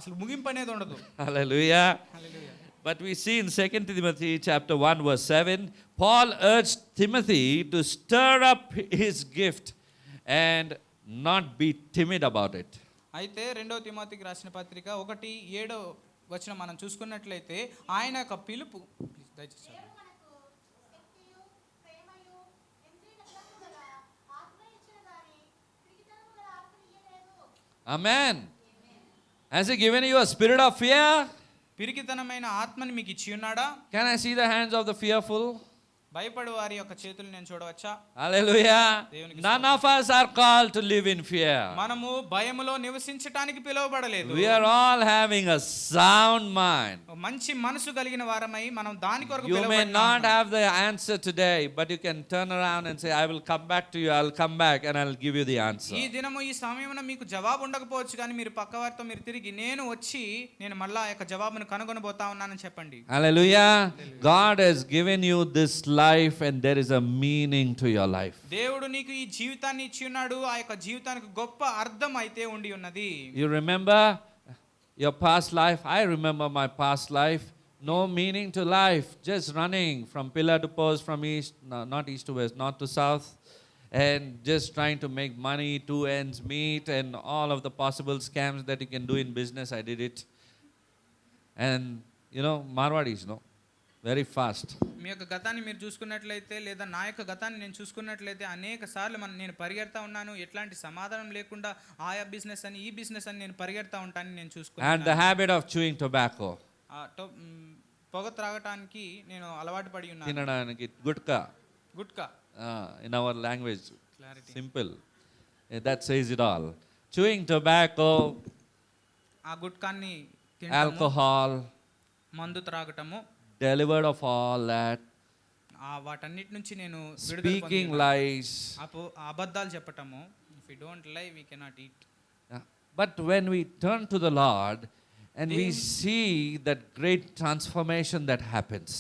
అసలు ముగింపు అనేది ఉండదు.
Hallelujah.
Hallelujah.
But we see in 2 Timothy chapter 1 verse 7, Paul urged Timothy to stir up his gift and not be timid about it.
అయితే 2వ తిమోతికి రాసిన పత్రిక 1:7 వచనం మనం చూసుకున్నట్లయితే ఆయన యొక్క పిలుపు దయచేసి
Amen. Has he given you a spirit of fear?
పిరికితనమైన ఆత్మని మీకు ఇచ్చి ఉన్నాడా?
Can I see the hands of the fearful?
భయపడు వారి యొక్క చేతులు నేను చూడవచ్చా?
Hallelujah. None of us are called to live in fear.
మనము భయములో నివసించడానికి పిలువబడలేదు.
We are all having a sound mind.
మంచి మనసు కలిగిన వారమై మనం దాని కొరకు
You may
పిలువబడినాము.
not have the answer today, but you can turn around and say, I will come back to you, I will come back and I will give you the answer.
ఈ దినము ఈ సమయమున మీకు జవాబు ఉండకపోవచ్చు కానీ మీరు పక్కవారితో మీరు తిరిగి నేను వచ్చి నేను మళ్ళా ఆ యొక్క జవాబును కనుగొనబోతా ఉన్నానని చెప్పండి.
Hallelujah. God has given you this life and there is a meaning to your life.
దేవుడు నీకు ఈ జీవితాన్ని ఇచ్చి ఉన్నాడు. ఆ యొక్క జీవితానికి గొప్ప అర్థం అయితే ఉండి ఉన్నది.
You remember your past life? I remember my past life. No meaning to life, just running from pillar to post, from east, not east to west, north to south, and just trying to make money, two ends meet, and all of the possible scams that you can do in business. I did it. And you know, Marwadis, no? Very fast.
మీ యొక్క గతాన్ని మీరు చూసుకున్నట్లయితే లేదా నా యొక్క గతాన్ని నేను చూసుకున్నట్లయితే అనేక సార్లు నేను పరిగెడతా ఉన్నాను. ఎట్లాంటి సమాధానం లేకుండా ఆయా బిజినెస్ అని ఈ బిజినెస్ అని నేను పరిగెడతా ఉంటాను నేను చూసుకున్నాను.
And the habit of chewing tobacco.
పొగ త్రాగటానికి నేను అలవాటు పడి ఉన్నాను.
తినడానికి gutka.
Gutka.
In our language.
Clarity.
Simple. That says it all. Chewing tobacco.
ఆ గుట్కాన్ని
Alcohol.
మందు త్రాగటము.
Delivered of all that.
వాటన్నిటి నుంచి నేను
Speaking lies.
అబద్ధాలు చెప్పటము. If we don't lie, we cannot eat.
But when we turn to the Lord and we see that great transformation that happens.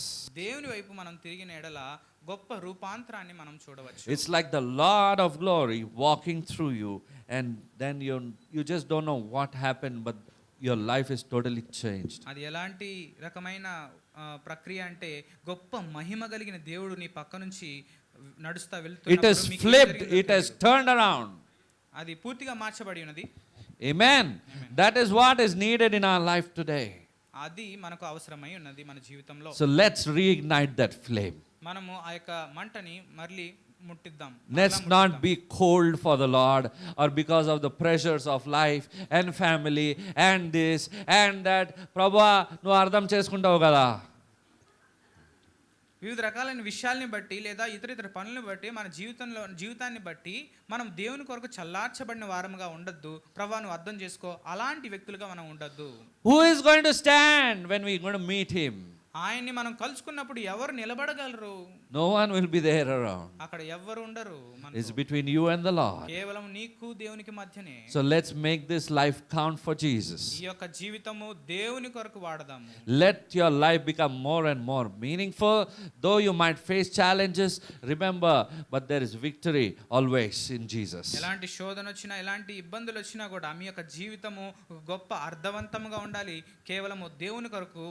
దేవుని వైపు మనం తిరిగిన ఎడల గొప్ప రూపాంతరాన్ని మనం చూడవచ్చు.
It's like the Lord of glory walking through you and then you just don't know what happened, but your life is totally changed.
అది ఎలాంటి రకమైన ప్రక్రియ అంటే గొప్ప మహిమ కలిగిన దేవుడు నీ పక్క నుంచి నడుస్తా వెళ్తున్నప్పుడు
It has flipped, it has turned around.
అది పూర్తిగా మార్చబడి ఉన్నది.
Amen. That is what is needed in our life today.
అది మనకు అవసరమై ఉన్నది మన జీవితంలో.
So let's reignite that flame.
మనము ఆ యొక్క మంటని మళ్ళీ ముట్టిద్దాం.
Let's not be cold for the Lord or because of the pressures of life and family and this and that. Prabhu, నువ్వు అర్థం చేసుకుంటావు కదా.
వివిధ రకాలైన విషయాల్ని బట్టి లేదా ఇతర పనులను బట్టి మన జీవితాన్ని బట్టి మనం దేవుని కొరకు చల్లార్చబడిన వారముగా ఉండొద్దు. ప్రభువా నువ్వు అర్థం చేసుకో, అలాంటి వ్యక్తులుగా మనం ఉండొద్దు.
Who is going to stand when we are going to meet him?
ఆయన్ని మనం కలుసుకున్నప్పుడు ఎవరు నిలబడగలరు?
No one will be there around.
అక్కడ ఎవ్వరు ఉండరు మనతో.
It's between you and the Lord.
కేవలం నీకు దేవునికి మధ్యనే.
So let's make this life count for Jesus.
ఈ యొక్క జీవితము దేవుని కొరకు వాడదాము.
Let your life become more and more meaningful. Though you might face challenges, remember, but there is victory always in Jesus.
ఎలాంటి శోధన వచ్చినా ఎలాంటి ఇబ్బందులు వచ్చినా కూడా మీ యొక్క జీవితము గొప్ప అర్థవంతంగా ఉండాలి. కేవలము దేవుని కొరకు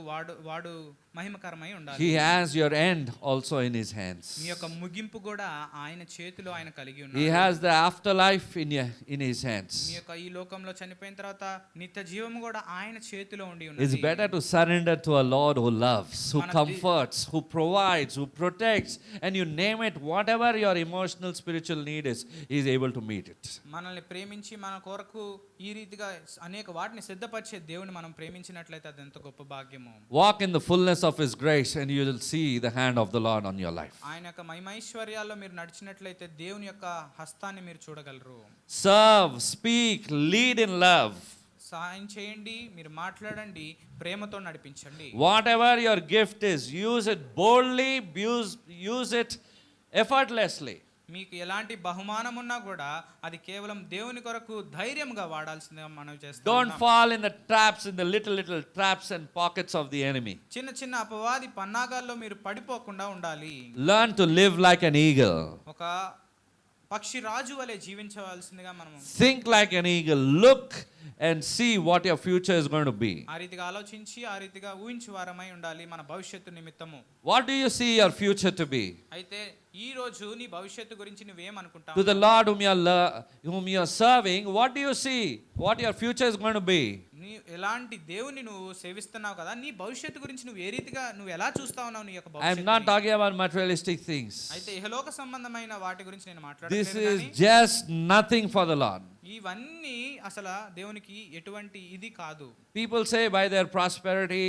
వాడు మహిమకరమై ఉండాలి.
He has your end also in his hands.
మీ యొక్క ముగింపు కూడా ఆయన చేతిలో ఆయన కలిగి
He
ఉన్నాడు.
has the afterlife in his hands.
మీ యొక్క ఈ లోకంలో చనిపోయిన తర్వాత నిత్య జీవము కూడా ఆయన చేతిలో ఉండి
It's
ఉన్నది.
better to surrender to a Lord who loves, who
మన
comforts, who provides, who protects, and you name it, whatever your emotional, spiritual need is, he is able to meet it.
మనల్ని ప్రేమించి మన కొరకు ఈ రీతిగా అనేక వాటిని సిద్ధపరిచే దేవుని మనం ప్రేమించినట్లయితే అది ఎంత గొప్ప భాగ్యము.
Walk in the fullness of his grace and you will see the hand of the Lord on your life.
ఆయన యొక్క మహిమైశ్వర్యాల్లో మీరు నడిచినట్లయితే దేవుని యొక్క హస్తాన్ని మీరు చూడగలరు.
Serve, speak, lead in love.
సహాయం చేయండి, మీరు మాట్లాడండి, ప్రేమతో నడిపించండి.
Whatever your gift is, use it boldly, use it effortlessly.
మీకు ఎలాంటి బహుమానం ఉన్నా కూడా అది కేవలం దేవుని కొరకు ధైర్యంగా వాడాల్సిందిగా మనం చేస్తాం.
Don't fall in the traps, in the little traps and pockets of the enemy.
చిన్న చిన్న అపవాది పన్నాగాల్లో మీరు పడిపోకుండా ఉండాలి.
Learn to live like an eagle.
ఒక పక్షి రాజు వలె జీవించవలసిందిగా మనం
Think like an eagle. Look and see what your future is going to be.
ఆ రీతిగా ఆలోచించి ఆ రీతిగా ఊహించు వారమై ఉండాలి మన భవిష్యత్తు నిమిత్తము.
What do you see your future to be?
అయితే ఈ రోజు నీ భవిష్యత్తు గురించి నువ్వేమనుకుంటావు?
To the Lord whom you are serving, what do you see? What your future is going to be?
నీ ఎలాంటి దేవుని నువ్వు సేవిస్తున్నావు కదా, నీ భవిష్యత్తు గురించి నువ్వు ఏ రీతిగా నువ్వు ఎలా చూస్తా ఉన్నావు నీ యొక్క
I am
భవిష్యత్తు?
not talking about materialistic things.
అయితే ఇహలోక సంబంధమైన వాటి గురించి నేను
This
మాట్లాడలేదు
is
కానీ
just nothing for the Lord.
ఇవన్నీ అసలు దేవునికి ఎటువంటి ఇది కాదు.
People say by their prosperity,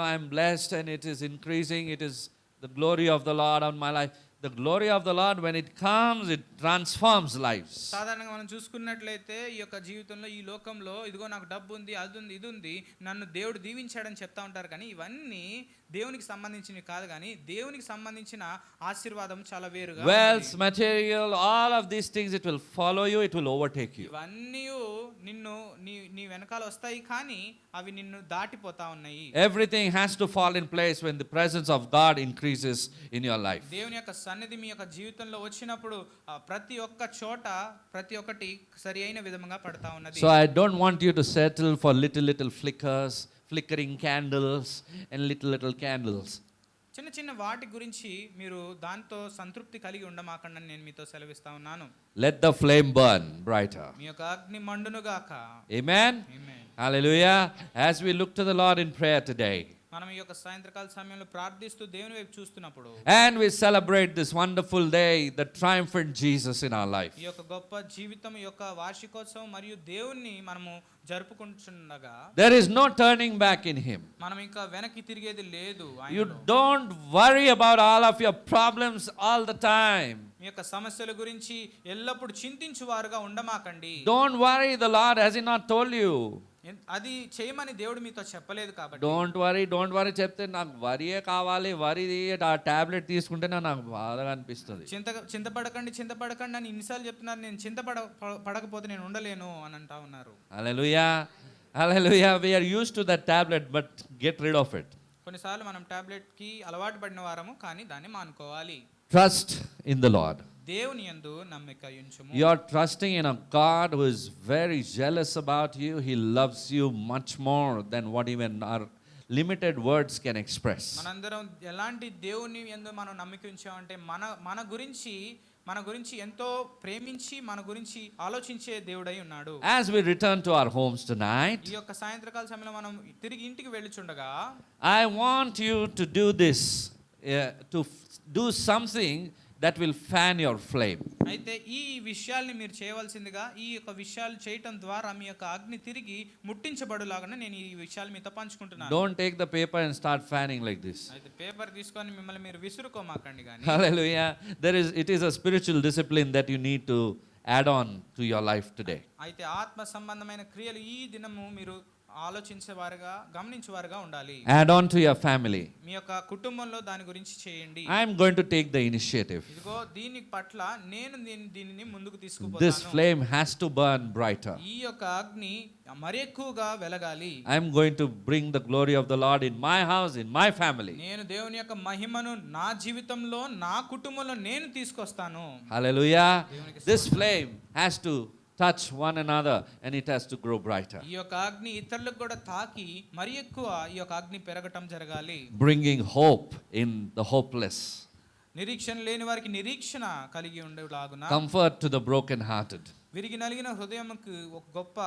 I am blessed and it is increasing. It is the glory of the Lord on my life. The glory of the Lord, when it comes, it transforms lives.
సాధారణంగా మనం చూసుకున్నట్లయితే ఈ యొక్క జీవితంలో ఈ లోకంలో ఇదిగో నాకు డబ్బు ఉంది, అది ఉంది, ఇది ఉంది, నన్ను దేవుడు దీవించాడని చెప్తా ఉంటారు. కానీ ఇవన్నీ దేవునికి సంబంధించినవి కాదు. కానీ దేవునికి సంబంధించిన ఆశీర్వాదం చాలా వేరుగా
Wealth, material, all of these things, it will follow you, it will overtake you.
ఇవన్నీ నిన్ను నీ వెనకాల వస్తాయి కానీ అవి నిన్ను దాటిపోతా ఉన్నాయి.
Everything has to fall in place when the presence of God increases in your life.
దేవుని యొక్క సన్నిధి మీ యొక్క జీవితంలో వచ్చినప్పుడు ప్రతి ఒక్క చోట ప్రతి ఒక్కటి సరి అయిన విధంగా పడతా ఉన్నది.
So I don't want you to settle for little flickering candles and little candles.
చిన్న చిన్న వాటి గురించి మీరు దాంతో సంతృప్తి కలిగి ఉండమాకండి నేను మీతో సెలవిస్తా ఉన్నాను.
Let the flame burn brighter.
మీ యొక్క అగ్ని మండునుగాక.
Amen.
Amen.
Hallelujah. As we look to the Lord in prayer today,
మనం ఈ యొక్క సాయంత్రకాల సమయంలో ప్రార్థిస్తూ దేవుని వైపు చూస్తున్నప్పుడు
and we celebrate this wonderful day, the triumphant Jesus in our life,
ఈ యొక్క గొప్ప జీవితం ఈ యొక్క వార్షికోత్సవం మరియు దేవుణ్ణి మనము జరుపుకుంటుండగా
there is no turning back in him.
మనం ఇంకా వెనక్కి తిరిగేది లేదు.
You
ఆయనలో.
don't worry about all of your problems all the time.
మీ యొక్క సమస్యల గురించి ఎల్లప్పుడు చింతించువారుగా ఉండమాకండి.
Don't worry, the Lord has he not told you?
అది చేయమని దేవుడు మీతో చెప్పలేదు కాబట్టి
Don't worry చెప్తే నాకు వరియే కావాలి, వరి ఆ టాబ్లెట్ తీసుకుంటేనే నాకు బాధగా అనిపిస్తుంది.
చింతపడకండి అని ఇన్నిసార్లు చెప్తున్నారు. నేను పడకపోతే నేను ఉండలేను అని అంటా ఉన్నారు.
Hallelujah. We are used to that tablet, but get rid of it.
కొన్నిసార్లు మనం టాబ్లెట్ కి అలవాటు పడిన వారము, కానీ దాన్ని మానుకోవాలి.
Trust in the Lord.
దేవుని యందు నమ్మిక ఉంచుము.
You are trusting in a God who is very jealous about you. He loves you much more than what even our limited words can express.
మనందరం ఎలాంటి దేవుని యందు మనం నమ్మిక ఉంచామంటే మన గురించి ఎంతో ప్రేమించి మన గురించి ఆలోచించే దేవుడై ఉన్నాడు.
As we return to our homes tonight,
ఈ యొక్క సాయంత్రకాల సమయంలో మనం తిరిగి ఇంటికి వెళ్ళుచుండగా
I want you to do this, to do something that will fan your flame.
అయితే ఈ విషయాల్ని మీరు చేయవలసిందిగా ఈ యొక్క విషయాలు చేయటం ద్వారా మీ యొక్క అగ్ని తిరిగి ముట్టించబడులాగా నేను ఈ విషయాలు మీతో పంచుకుంటున్నాను.
Don't take the paper and start fanning like this.
అయితే పేపర్ తీసుకొని మిమ్మల్ని మీరు విసురుకోమాకండి గాని.
Hallelujah. It is a spiritual discipline that you need to add on to your life today.
అయితే ఆత్మ సంబంధమైన క్రియలు ఈ దినము మీరు ఆలోచించేవారుగా గమనించేవారుగా ఉండాలి.
Add on to your family.
మీ యొక్క కుటుంబంలో దాని గురించి చేయండి.
I am going to take the initiative.
ఇదిగో దీని పట్ల నేను దీనిని ముందుకు
This
తీసుకుపోతాను.
flame has to burn brighter.
ఈ యొక్క అగ్ని మరి ఎక్కువగా వెలగాలి.
I am going to bring the glory of the Lord in my house, in my family.
నేను దేవుని యొక్క మహిమను నా జీవితంలో నా కుటుంబంలో నేను తీసుకొస్తాను.
Hallelujah. This flame has to touch one another and it has to grow brighter.
ఈ యొక్క అగ్ని ఇతరులకు కూడా తాకి మరి ఎక్కువ ఈ యొక్క అగ్ని పెరగటం జరగాలి.
Bringing hope in the hopeless.
నిరీక్షణ లేని వారికి నిరీక్షణ కలిగి ఉండేలాగున,
Comfort to the brokenhearted.
విరిగి నలిగిన హృదయంకు ఒక గొప్ప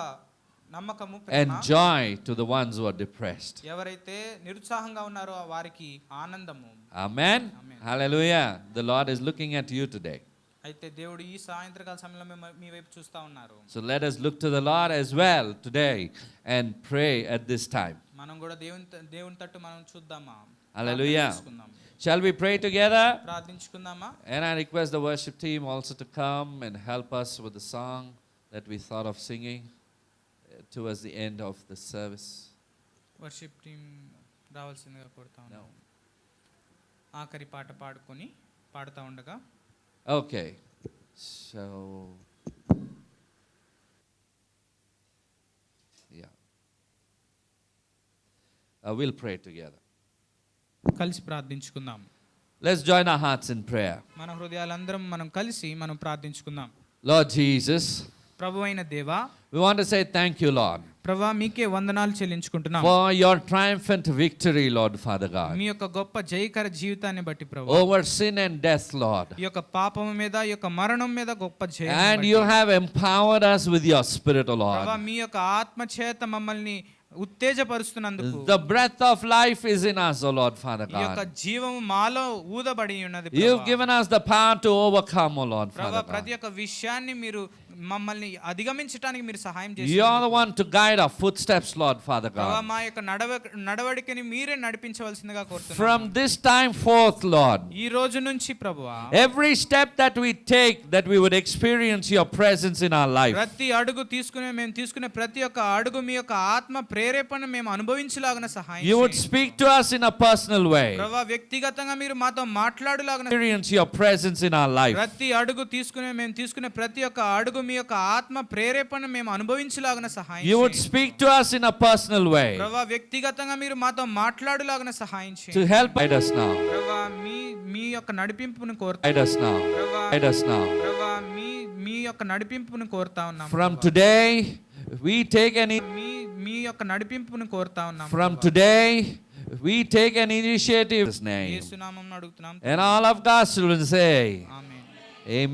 నమ్మకము,
And joy to the ones who are depressed.
ఎవరైతే నిరుత్సాహంగా ఉన్నారో వారికి ఆనందము.
Amen. Hallelujah. The Lord is looking at you today.
అయితే దేవుడు ఈ సాయంత్రకాల సమయంలో మీ వైపు చూస్తా ఉన్నారు.
So let us look to the Lord as well today and pray at this time.
మనం కూడా దేవుని తట్టు మనం చూద్దామా?
Hallelujah.
ప్రార్థించుకుందాం.
Shall we pray together?
ప్రార్థించుకుందామా?
And I request the worship team also to come and help us with the song that we thought of singing towards the end of the service.
Worship team రావాల్సిందిగా కోరుతా
No.
ఉన్నాం. ఆఖరి పాట పాడుతా ఉండగా.
Okay. So yeah. We'll pray together.
కలిసి ప్రార్థించుకుందాం.
Let's join our hearts in prayer.
మన హృదయాలందరం మనం కలిసి మనం ప్రార్థించుకుందాం.
Lord Jesus,
ప్రభువైన దేవా,
we want to say thank you, Lord,
ప్రభువా మీకే వందనాలు చెల్లించుకుంటున్నాం.
for your triumphant victory, Lord Father God,
మీ యొక్క గొప్ప జయకర జీవితాన్ని బట్టి ప్రభు,
over sin and death, Lord.
ఈ యొక్క పాపము మీద ఈ యొక్క మరణం మీద గొప్ప జయం.
And you have empowered us with your Spirit, O
ప్రభువా
Lord.
మీ యొక్క ఆత్మ చేత మమ్మల్ని ఉత్తేజపరుస్తున్నందుకు,
The breath of life is in us, O Lord Father
ఈ యొక్క
God.
జీవము మాలో ఊదబడి ఉన్నది.
You've given us the power to overcome, O Lord
ప్రభువా
Father God.
ప్రతి ఒక్క విషయాన్ని మీరు మమ్మల్ని అధిగమించడానికి మీరు సహాయం
You
చేస్తారు.
are the one to guide our footsteps, Lord Father
ప్రభువా
God.
మా యొక్క నడవడికని మీరే నడిపించవలసిందిగా కోరుతున్నాను.
From this time forth, Lord,
ఈ రోజు నుంచి ప్రభువా
every step that we take, that we would experience your presence in our life.
ప్రతి అడుగు మేము తీసుకునే ప్రతి ఒక్క అడుగు మీ యొక్క ఆత్మ ప్రేరేపణ మేము అనుభవించలాగిన సహాయం
You would
చేయండి.
speak to us in a personal way.
ప్రభువా వ్యక్తిగతంగా మీరు మాతో మాట్లాడులాగిన,
Experience your presence in our life.
ప్రతి అడుగు మేము తీసుకునే ప్రతి ఒక్క అడుగు మీ యొక్క ఆత్మ ప్రేరేపణ మేము అనుభవించలాగిన సహాయం
You would
చేయండి.
speak to us in a personal way.
ప్రభువా వ్యక్తిగతంగా మీరు మాతో మాట్లాడులాగిన సహాయం
To
చేయండి.
help guide us now.
ప్రభువా మీ యొక్క నడిపింపును కోరుతా.
Guide us now. Guide us now.
ప్రభువా మీ యొక్క నడిపింపును కోరుతా ఉన్నాం.
From today, we take any.
మీ యొక్క నడిపింపును కోరుతా ఉన్నాం.
From today, we take an initiative in His name.
యేసు నామమున అడుగుతున్నాం.
And all of God's children say,
amen.
Amen.